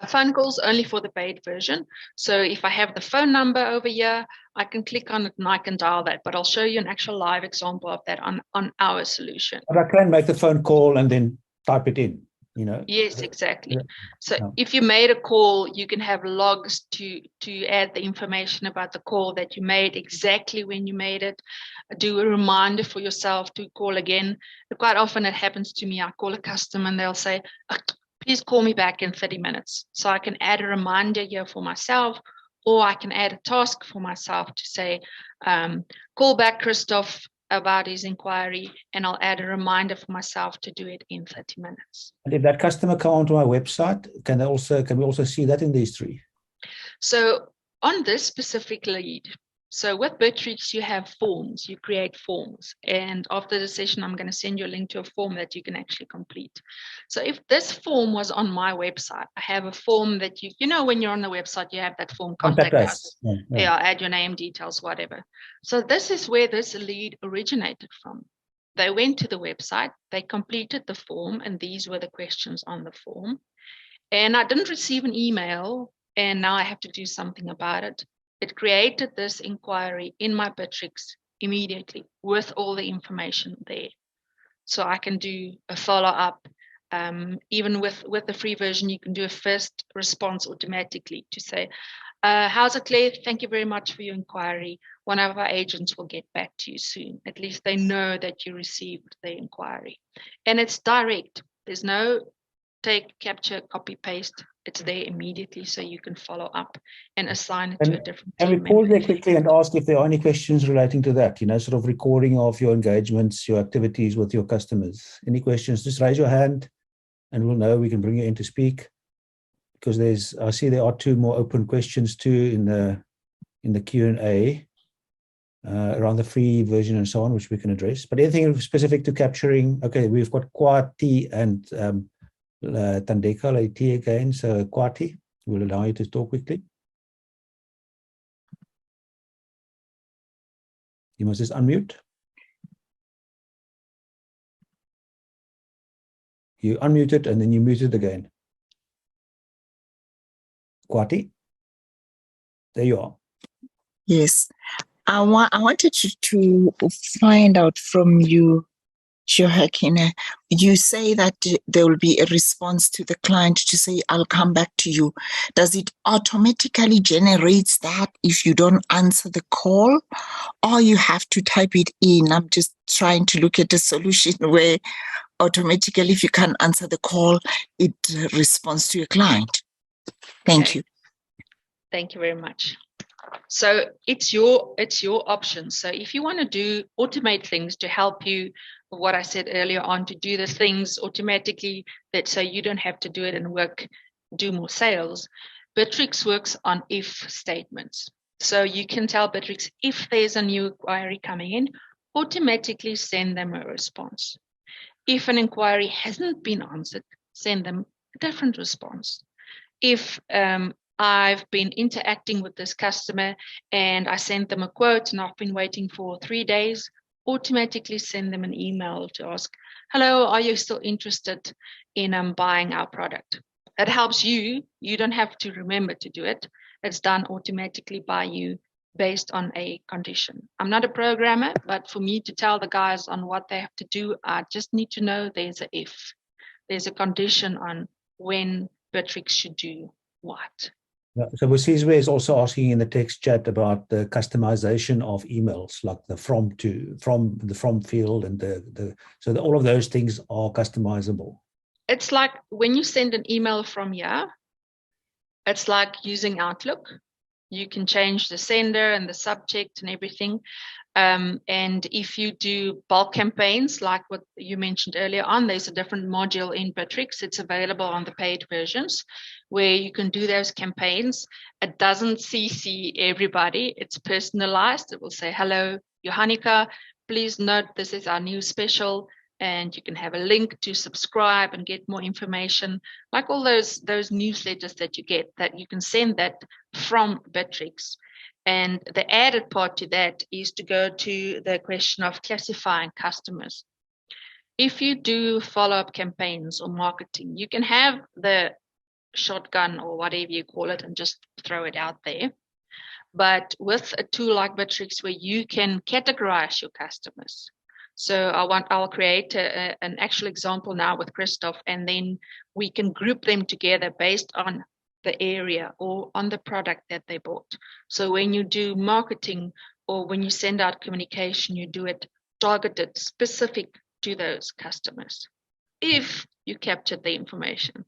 Phone calls only for the paid version. So if I have the phone number over here, I can click on it and I can dial that. But I'll show you an actual live example of that on our solution. But I can make the phone call and then type it in, you know. Yes, exactly. Yeah. So if you made a call, you can have logs to add the information about the call that you made, exactly when you made it. Do a reminder for yourself to call again. Quite often it happens to me. I call a customer and they'll say, please call me back in 30 minutes. So I can add a reminder here for myself, or I can add a task for myself to say, call back Christoph about his inquiry, and I'll add a reminder for myself to do it in 30 minutes. And if that customer come onto my website, can we also see that in the history? So on this specific lead, so with Bitrix, you have forms, you create forms. And after the session, I'm going to send you a link to a form that you can actually complete. So if this form was on my website, I have a form that you know, when you're on the website, you have that form, contact us. Yeah, add your name, details, whatever. So this is where this lead originated from. They went to the website, they completed the form, and these were the questions on the form. And I didn't receive an email, and now I have to do something about it. It created this inquiry in my Bitrix immediately with all the information there. So I can do a follow-up. Even with the free version, you can do a first response automatically to say, how's it, Claire? Thank you very much for your inquiry. One of our agents will get back to you soon. At least they know that you received the inquiry. And it's direct. There's no take, capture, copy, paste. It's there immediately, so you can follow up and assign it to a different team. And we pause there quickly and ask if there are any questions relating to that, sort of recording of your engagements, your activities with your customers. Any questions? Just raise your hand and we'll know we can bring you in to speak. Because I see there are 2 more open questions too in the Q&A around the free version and so on, which we can address. But anything specific to capturing? Okay, we've got Kwati and Tandeka Laiti again. So Kwati, we'll allow you to talk quickly. You must just unmute. You unmuted and then you muted again. Kwati, there you are. Yes, I wanted to find out from you, Johanika. You say that there will be a response to the client to say, I'll come back to you. Does it automatically generate that if you don't answer the call, or you have to type it in? I'm just trying to look at a solution where automatically, if you can't answer the call, it responds to your client. Thank you. Thank you very much. So it's your option. So if you want to automate things to help you, what I said earlier on, to do the things automatically, that so you don't have to do it and do more sales, Bitrix works on if statements. So you can tell Bitrix, if there's a new inquiry coming in, automatically send them a response. If an inquiry hasn't been answered, send them a different response. If I've been interacting with this customer and I sent them a quote and I've been waiting for 3 days, automatically send them an email to ask, hello, are you still interested in buying our product? That helps you. You don't have to remember to do it. It's done automatically by you based on a condition. I'm not a programmer, but for me to tell the guys on what they have to do, I just need to know there's a if. There's a condition on when Bitrix should do what. So Busizwe is also asking in the text chat about the customization of emails, like the from field and so all of those things are customizable. It's like when you send an email from here, it's like using Outlook. You can change the sender and the subject and everything. And if you do bulk campaigns, like what you mentioned earlier on, there's a different module in Bitrix. It's available on the paid versions where you can do those campaigns. It doesn't CC everybody. It's personalized. It will say, hello, Johanika, please note this is our new special. And you can have a link to subscribe and get more information, like all those newsletters that you get, that you can send that from Bitrix. And the added part to that is to go to the question of classifying customers. If you do follow-up campaigns or marketing, you can have the shotgun or whatever you call it and just throw it out there. But with a tool like Bitrix where you can categorize your customers. So I'll create an actual example now with Christoph, and then we can group them together based on the area or on the product that they bought. So when you do marketing or when you send out communication, you do it targeted, specific to those customers, if you captured the information.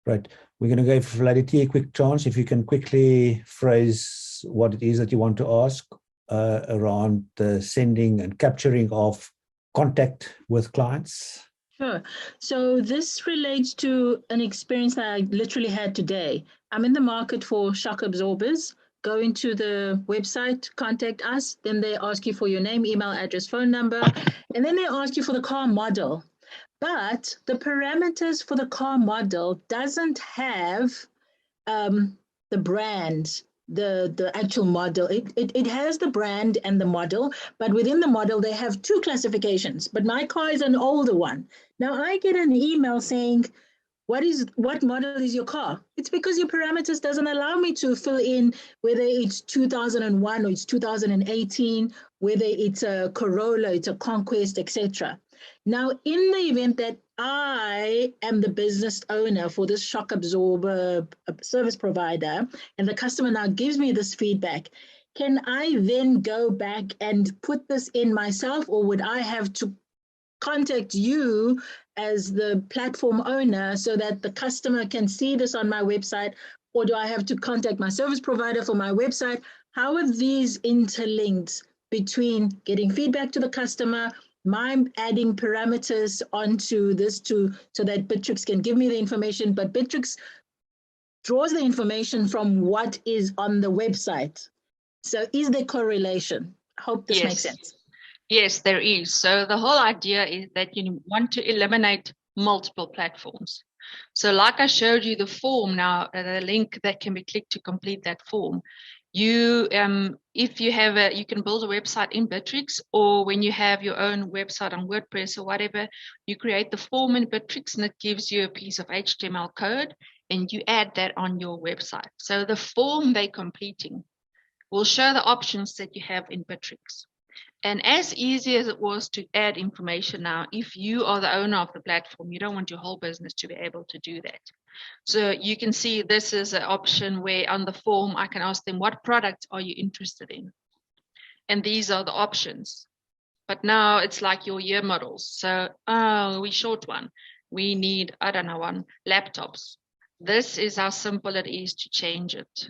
Right. We're going to give Lady T a quick chance. If you can quickly phrase what it is that you want to ask around the sending and capturing of contact with clients. Sure. So this relates to an experience that I literally had today. I'm in the market for shock absorbers. Go into the website, contact us. Then they ask you for your name, email address, phone number, and then they ask you for the car model. But the parameters for the car model doesn't have the brand, the actual model. It has the brand and the model, but within the model, they have two classifications. But my car is an older one. Now I get an email saying, what model is your car? It's because your parameters doesn't allow me to fill in whether it's 2001 or it's 2018, whether it's a Corolla, it's a Conquest, etc. Now, in the event that I am the business owner for this shock absorber service provider, and the customer now gives me this feedback, can I then go back and put this in myself, or would I have to contact you as the platform owner so that the customer can see this on my website? Or do I have to contact my service provider for my website? How are these interlinked between getting feedback to the customer, my adding parameters onto this so that Bitrix can give me the information, but Bitrix draws the information from what is on the website? So is there correlation? I hope this makes sense. Yes, there is. So the whole idea is that you want to eliminate multiple platforms. So like I showed you the form now, the link that can be clicked to complete that form. You, if you have you can build a website in Bitrix, or when you have your own website on WordPress or whatever, you create the form in Bitrix and it gives you a piece of HTML code and you add that on your website. So the form they're completing will show the options that you have in Bitrix. And as easy as it was to add information now, if you are the owner of the platform, you don't want your whole business to be able to do that. So you can see this is an option where on the form, I can ask them, what product are you interested in? And these are the options. But now it's like your year models. So, we short one. We need, I don't know, one, laptops. This is how simple it is to change it.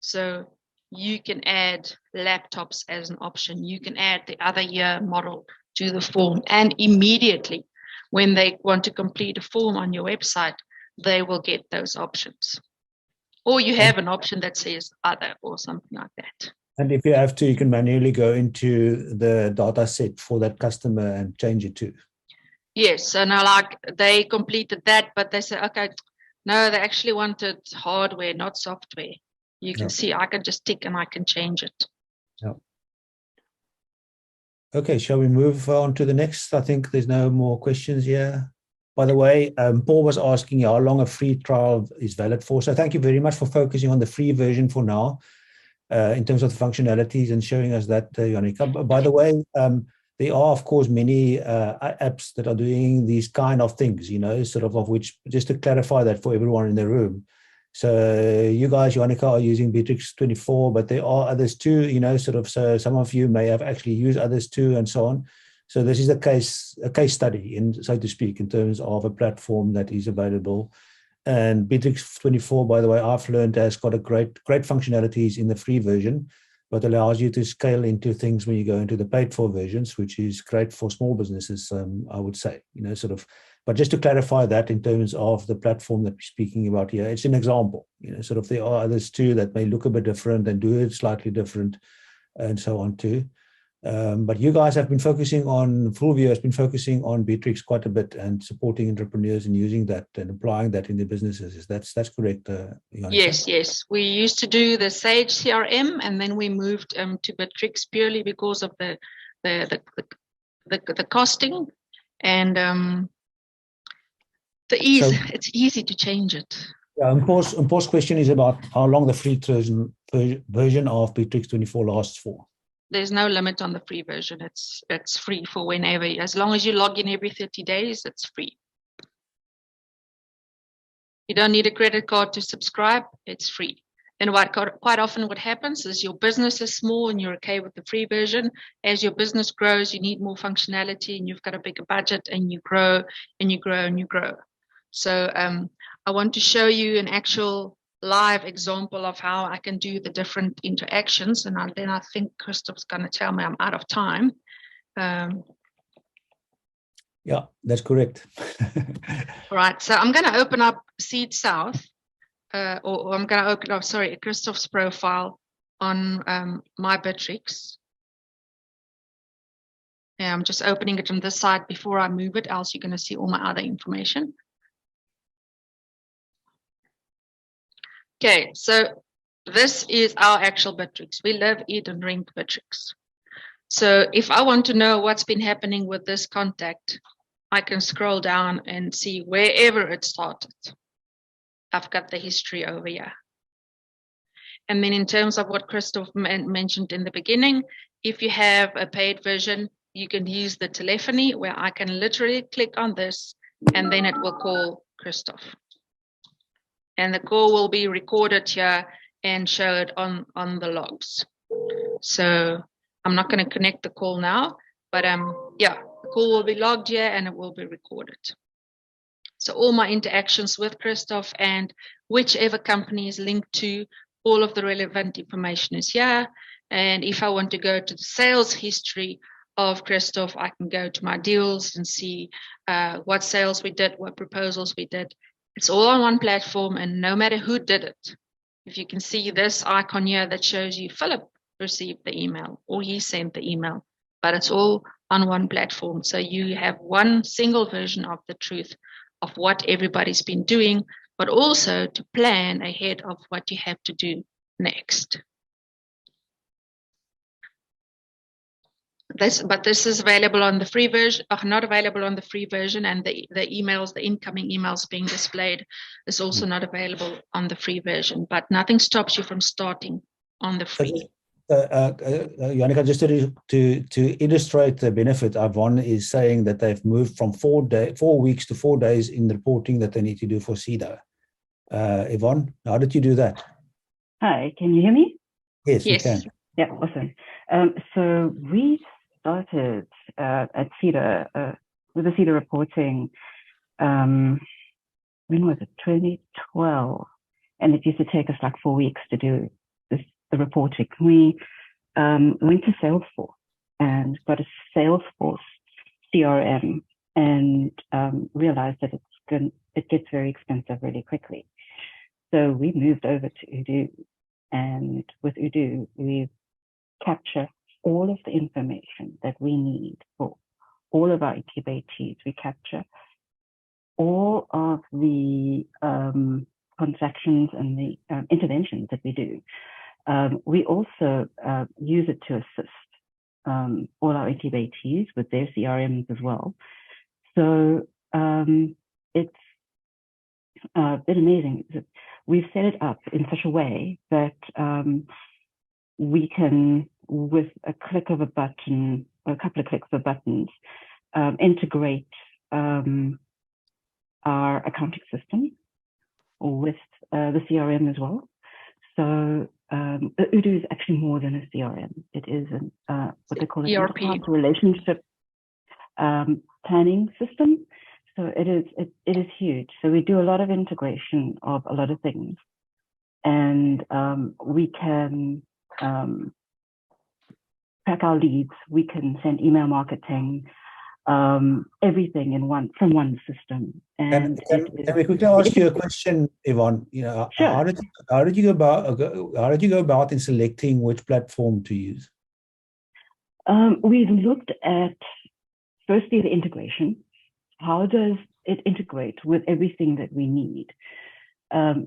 So you can add laptops as an option. You can add the other year model to the form, and immediately when they want to complete a form on your website, they will get those options. Or you have an option that says other or something like that. And if you have to, you can manually go into the data set for that customer and change it too. Yes, so now like they completed that, but they said, okay, no, they actually wanted hardware, not software. You can see I can just tick and I can change it. Yeah. Okay, shall we move on to the next? I think there's no more questions here. By the way, Paul was asking how long a free trial is valid for. So thank you very much for focusing on the free version for now, in terms of the functionalities and showing us that, Johanika. By the way, there are, of course, many apps that are doing these kind of things, sort of which, just to clarify that for everyone in the room. So you guys, Johanika, are using Bitrix 24, but there are others too, so some of you may have actually used others too, and so on. So this is a case study, so to speak, in terms of a platform that is available. And Bitrix 24, by the way, I've learned has got a great functionalities in the free version, but allows you to scale into things when you go into the paid for versions, which is great for small businesses, I would say, But just to clarify that in terms of the platform that we're speaking about here, it's an example, there are others too that may look a bit different and do it slightly different and so on too. But you guys have been focusing on, FullView has been focusing on Bitrix quite a bit and supporting entrepreneurs and using that and applying that in their businesses. That's correct, Johanika? Yes. We used to do the Sage CRM, and then we moved to Bitrix purely because of the costing and the ease. So, it's easy to change it. Yeah, and Paul's question is about how long the free version of Bitrix 24 lasts for. There's no limit on the free version. It's free for whenever. As long as you log in every 30 days, it's free. You don't need a credit card to subscribe. It's free. And quite often what happens is your business is small and you're okay with the free version. As your business grows, you need more functionality and you've got a bigger budget, and you grow and you grow and you grow. So I want to show you an actual live example of how I can do the different interactions, and then I think Christoph's going to tell me I'm out of time. Yeah, that's correct. All right, so I'm going to open up Seed South, or I'm going to open up, Christoph's profile on my Bitrix. Yeah, I'm just opening it on this side before I move it, else you're going to see all my other information. Okay, so this is our actual Bitrix. We live, eat, and drink Bitrix. So if I want to know what's been happening with this contact, I can scroll down and see wherever it started. I've got the history over here. And then in terms of what Christoph mentioned in the beginning, if you have a paid version, you can use the telephony where I can literally click on this and then it will call Christoph. And the call will be recorded here and showed on the logs. So I'm not going to connect the call now, but yeah, the call will be logged here and it will be recorded. So all my interactions with Christoph and whichever company is linked to, all of the relevant information is here. And if I want to go to the sales history of Christoph, I can go to my deals and see what sales we did, what proposals we did. It's all on one platform, and no matter who did it, if you can see this icon here that shows you Philip received the email or he sent the email, but it's all on one platform. So you have one single version of the truth of what everybody's been doing, but also to plan ahead of what you have to do next. But this is available on the free version, not available on the free version, and the emails, the incoming emails being displayed is also not available on the free version, but nothing stops you from starting on the free. Johanika, just to illustrate the benefit, Yvonne is saying that they've moved from 4 weeks to 4 days in the reporting that they need to do for CEDA. Yvonne, how did you do that? Hi, can you hear me? Yes, Yes. we can. Yeah, awesome. So we started at CEDA with the CEDA reporting, when was it, 2012, and it used to take us like 4 weeks to do the reporting. We went to Salesforce and got a Salesforce CRM and realized that it gets very expensive really quickly. So we moved over to Odoo, and with Odoo, we capture all of the information that we need for all of our incubatees. We capture all of the transactions and the interventions that we do. We also use it to assist all our incubatees with their CRMs as well. So it's been amazing. We've set it up in such a way that we can, with a click of a button, or a couple of clicks of buttons, integrate our accounting system with the CRM as well. So Odoo is actually more than a CRM. It is what they call an ERP relationship planning system. So it is huge. So we do a lot of integration of a lot of things, and we can track our leads. We can send email marketing, everything from one system. And can we quickly ask you a question, Yvonne? You know, sure. How did you go about in selecting which platform to use? We've looked at firstly the integration. How does it integrate with everything that we need?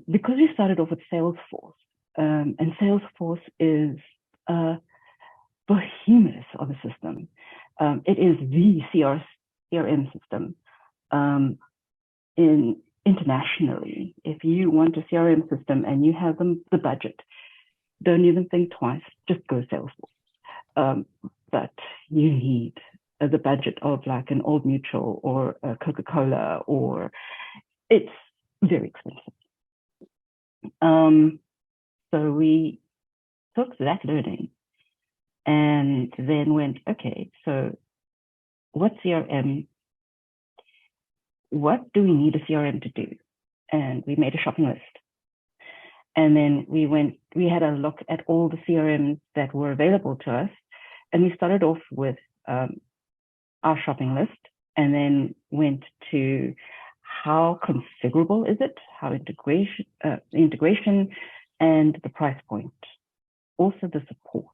Because we started off with Salesforce, and Salesforce is a behemoth of a system. It is the CRM system internationally. If you want a CRM system and you have the budget, don't even think twice, just go Salesforce. But you need the budget of like an Old Mutual or a Coca-Cola, or it's very expensive. So we took that learning and then went, okay, so what CRM, what do we need a CRM to do? And we made a shopping list. And then we had a look at all the CRMs that were available to us. And we started off with our shopping list, and then went to how configurable is it, how integration, and the price point, also the support.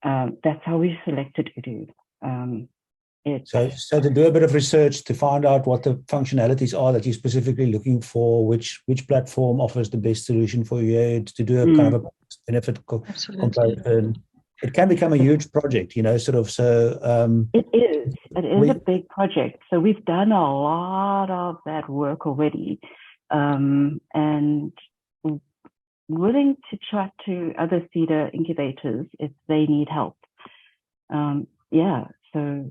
That's how we selected Odoo. So to do a bit of research to find out what the functionalities are that you're specifically looking for, which platform offers the best solution for you, to do a kind of a benefit comparison. It can become a huge project, you know, sort of. So it is a big project. So we've done a lot of that work already, and willing to chat to other CEDA incubators if they need help. Yeah, so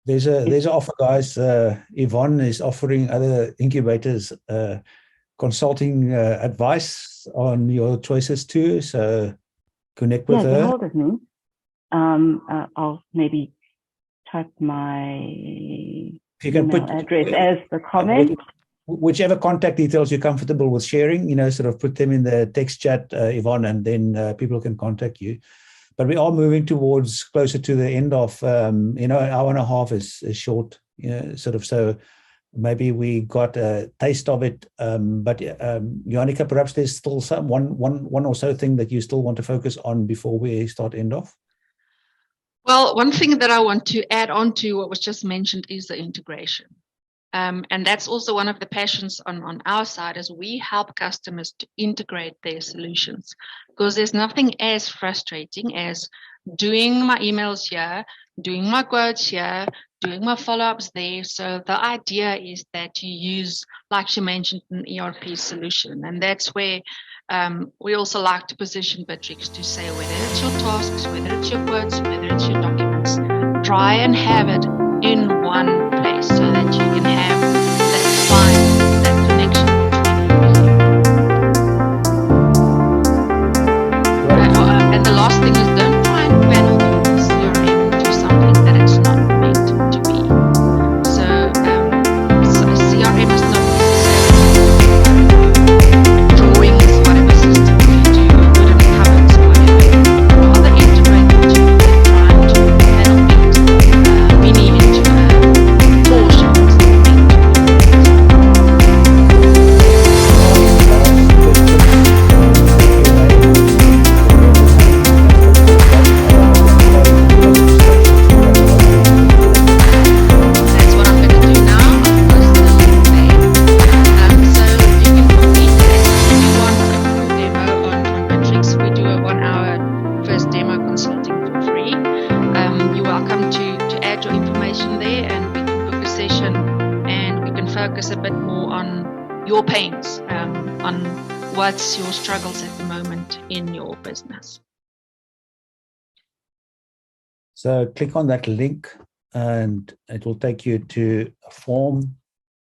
there's an offer, guys. Yvonne is offering other incubators consulting advice on your choices too. So connect with yeah, get her. hold of me. I'll maybe type my If you can email put address as the comment. whichever contact details you're comfortable with sharing, sort of put them in the text chat, Yvonne, and then people can contact you. But we are moving towards closer to the end of, an hour and a half is short, sort of. So maybe we got a taste of it. But Johanika, perhaps there's still one or so thing that you still want to focus on before we start end off. Well, one thing that I want to add on to what was just mentioned is the integration. And that's also one of the passions on our side, is we help customers to integrate their solutions, because there's nothing as frustrating as doing my emails here, doing my quotes here, doing my follow-ups there. So the idea is that you use, like she mentioned, an ERP solution. And that's where we also like to position Bitrix to say, whether it's your tasks, whether it's your quotes, whether it's your documents, try and have it in one place so that you can have that find that connection between and the last thing is, don't try and panel the CRM into something that it's not meant to be. So CRM is not necessarily drawings, whatever system you do, wooden cupboards or whatever. Rather integrate the two than trying to panel it mini into a portion that's not meant to That's what I'm going to do now. I'm going to still there. So you can complete that. If you want a full demo on Bitrix, we do a 1-hour first demo consulting for free. You're welcome to add your information there, and we can book a session, and we can focus a bit more on your pains, on what's your struggles at the moment in your business. So click on that link and it will take you to a form.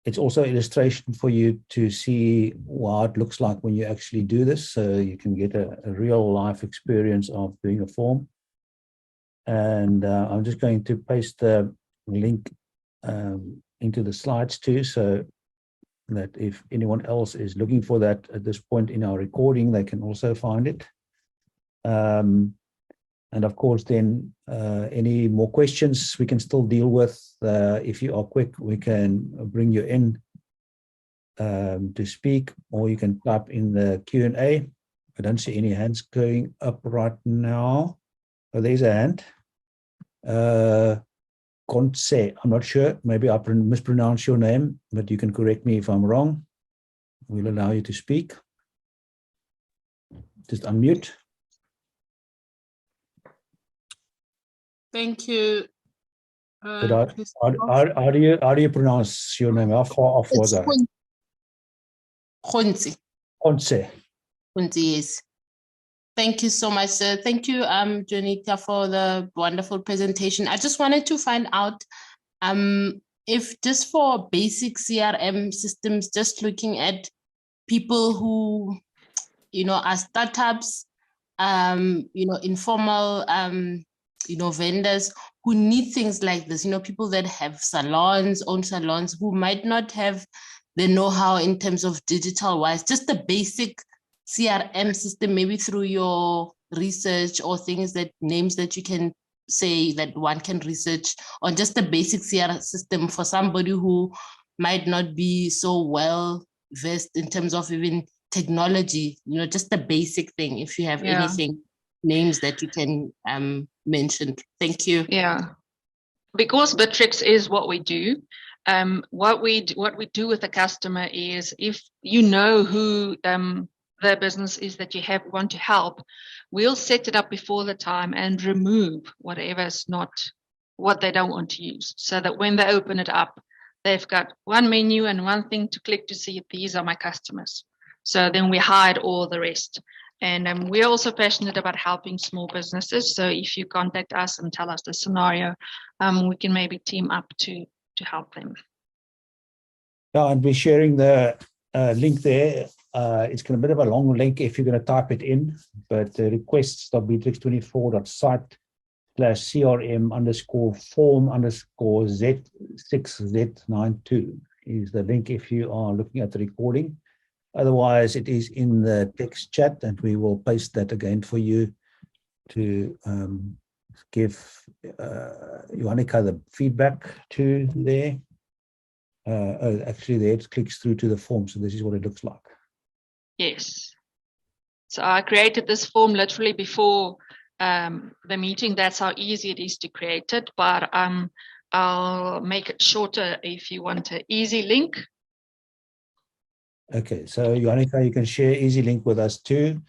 It's also an illustration for you to see what it looks like when you actually do this. So you can get a real life experience of doing a form. And I'm just going to paste the link into the slides too, so that if anyone else is looking for that at this point in our recording, they can also find it. And of course, then any more questions we can still deal with. If you are quick, we can bring you in to speak, or you can type in the Q&A. I don't see any hands going up right now. Oh, there's a hand. Conce, I'm not sure. Maybe I mispronounce your name, but you can correct me if I'm wrong. We'll allow you to speak. Just unmute. Thank you. How do you pronounce your name? How far off was I? Khonzi. Conce. Khonzi, yes. Thank you so much, sir. Thank you, Johanika, for the wonderful presentation. I just wanted to find out if just for basic CRM systems, just looking at people who, are startups, informal, vendors who need things like this, people that have own salons, who might not have the know-how in terms of digital-wise, just the basic CRM system, maybe through your research or names that you can say that one can research on, just the basic CRM system for somebody who might not be so well versed in terms of even technology, just the basic thing. If you have anything, names that you can mention. Thank you. Yeah, because Bitrix is what we do. What we do with the customer is, if you know who the business is that you want to help, we'll set it up before the time and remove whatever's not what they don't want to use, so that when they open it up, they've got one menu and one thing to click to see if these are my customers. So then we hide all the rest. And we're also passionate about helping small businesses. So if you contact us and tell us the scenario, we can maybe team up to help them. Yeah, and we're sharing the link there. It's going to be a bit of a long link if you're going to type it in, but requests.b324.site/CRM_form_Z6Z92 is the link if you are looking at the recording. Otherwise, it is in the text chat, and we will paste that again for you to give Johanika the feedback to there. Actually, there it clicks through to the form, so this is what it looks like. Yes. So I created this form literally before the meeting. That's how easy it is to create it, but I'll make it shorter if you want an easy link. Okay, so Johanika, you can share easy link with us too.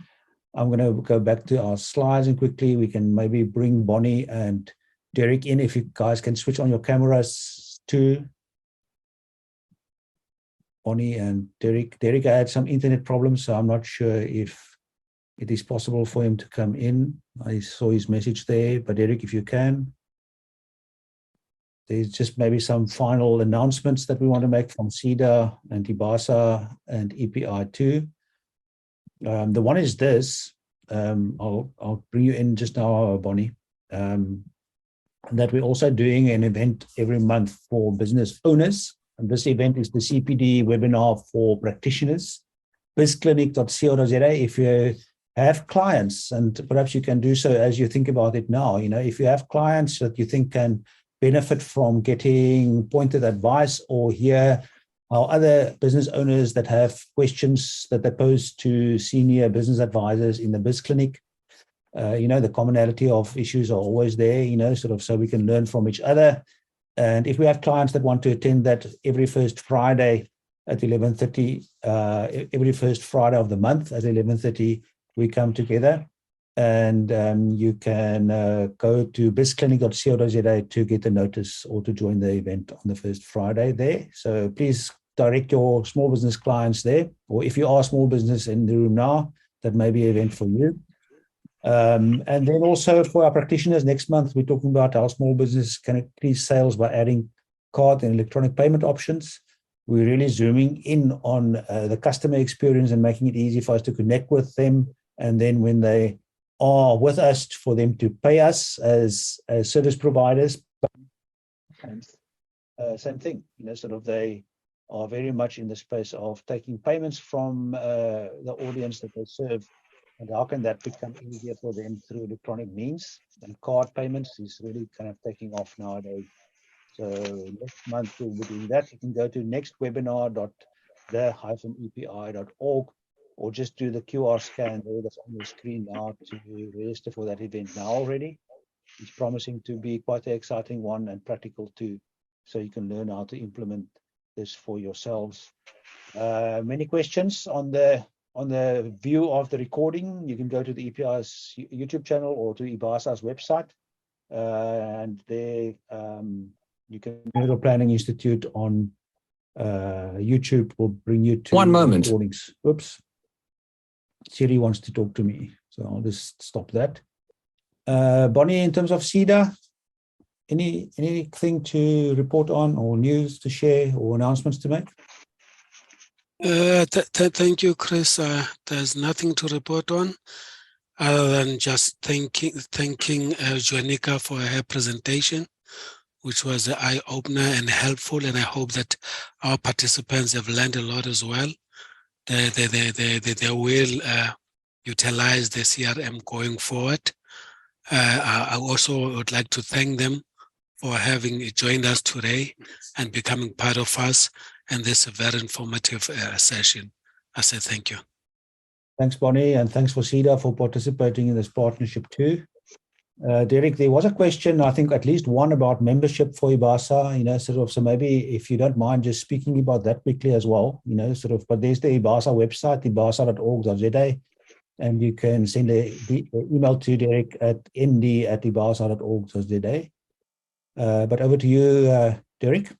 I'm going to go back to our slides and quickly we can maybe bring Bonnie and Derek in. If you guys can switch on your cameras too. Bonnie and Derek. Derek had some internet problems, so I'm not sure if it is possible for him to come in. I saw his message there, but Derek, if you can. There's just maybe some final announcements that we want to make from CEDA and IBASA and EPI2. The one is this. I'll bring you in just now, Bonnie. That we're also doing an event every month for business owners. And this event is the CPD webinar for practitioners, bizclinic.co.za. If you have clients, and perhaps you can do so as you think about it now, if you have clients that you think can benefit from getting pointed advice or hear how other business owners that have questions that they pose to senior business advisors in the BizClinic, the commonality of issues are always there, so we can learn from each other. And if we have clients that want to attend that every first Friday at 11:30, every first Friday of the month at 11:30, we come together. And you can go to bizclinic.co.za to get a notice or to join the event on the first Friday there. So please direct your small business clients there, or if you are small business in the room now, that may be an event for you. And then also for our practitioners, next month, we're talking about how small business can increase sales by adding card and electronic payment options. We're really zooming in on the customer experience and making it easy for us to connect with them. And then when they are with us, for them to pay us as service providers. And same thing, they are very much in the space of taking payments from the audience that they serve. And how can that become easier for them through electronic means? And card payments is really kind of taking off nowadays. So next month we'll be doing that. You can go to nextwebinar.the-epi.org or just do the QR scan there that's on your screen now to register for that event now already. It's promising to be quite an exciting one and practical too, so you can learn how to implement this for yourselves. Many questions on the view of the recording. You can go to the EPI's YouTube channel or to IBASA's website, and there you can Middle Planning Institute on YouTube will bring you to recordings. Oops. Siri wants to talk to me, so I'll just stop that. Bonnie, in terms of CEDA, anything to report on or news to share or announcements to make? Thank you, Chris. There's nothing to report on other than just thanking Johanika for her presentation, which was an eye-opener and helpful, and I hope that our participants have learned a lot as well. They will utilize the CRM going forward. I also would like to thank them for having joined us today and becoming part of us in this very informative session. I say thank you. Thanks, Bonnie, and thanks for CEDA for participating in this partnership too. Derek, there was a question, I think at least one about membership for IBASA, so maybe if you don't mind just speaking about that quickly as well, but there's the IBASA website, ibasa.org.za, and you can send an email to Derek at nd@ibasa.org.za. But over to you, Derek.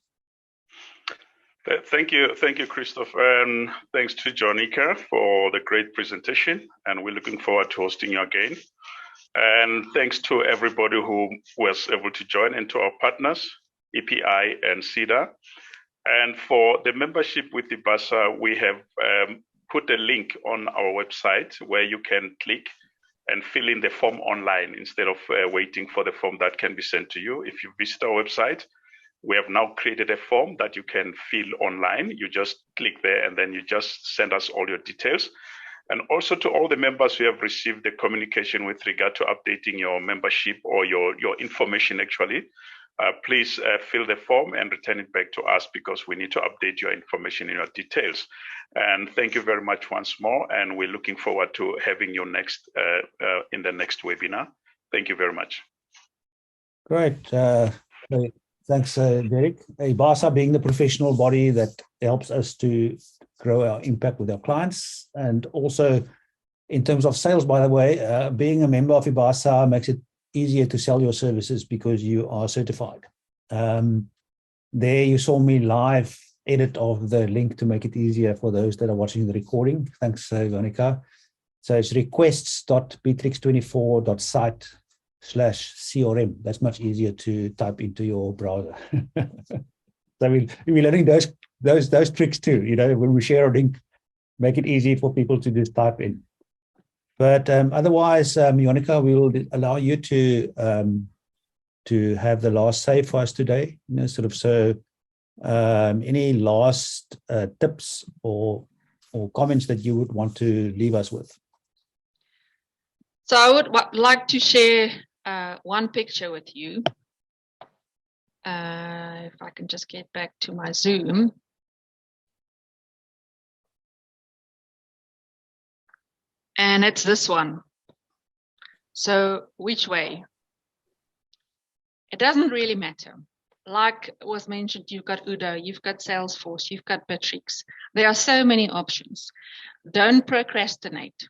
Thank you, Christoph, and thanks to Johanika for the great presentation. And we're looking forward to hosting you again. And thanks to everybody who was able to join, and to our partners, EPI and CEDA. And for the membership with IBASA, we have put a link on our website where you can click and fill in the form online instead of waiting for the form that can be sent to you. If you visit our website, we have now created a form that you can fill online. You just click there and then you just send us all your details. And also to all the members who have received the communication with regard to updating your membership or your information actually, please fill the form and return it back to us because we need to update your information and your details. And thank you very much once more. And we're looking forward to having you next in the next webinar. Thank you very much. Great. Thanks, Derek. IBASA being the professional body that helps us to grow our impact with our clients. And also in terms of sales, by the way, being a member of IBASA makes it easier to sell your services because you are certified. There you saw me live edit of the link to make it easier for those that are watching the recording. Thanks, Johanika. So it's requests.b3x24.site/CRM. That's much easier to type into your browser. So we're learning those tricks too. You know, when we share a link, make it easy for people to just type in. But otherwise, Johanika, we will allow you to have the last say for us today. You know, sort of. So, any last tips or comments that you would want to leave us with? So I would like to share one picture with you. If I can just get back to my Zoom. And it's this one. So which way? It doesn't really matter. Like was mentioned, you've got Udo, you've got Salesforce, you've got Bitrix. There are so many options. Don't procrastinate.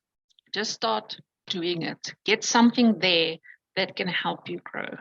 Just start doing it. Get something there that can help you grow.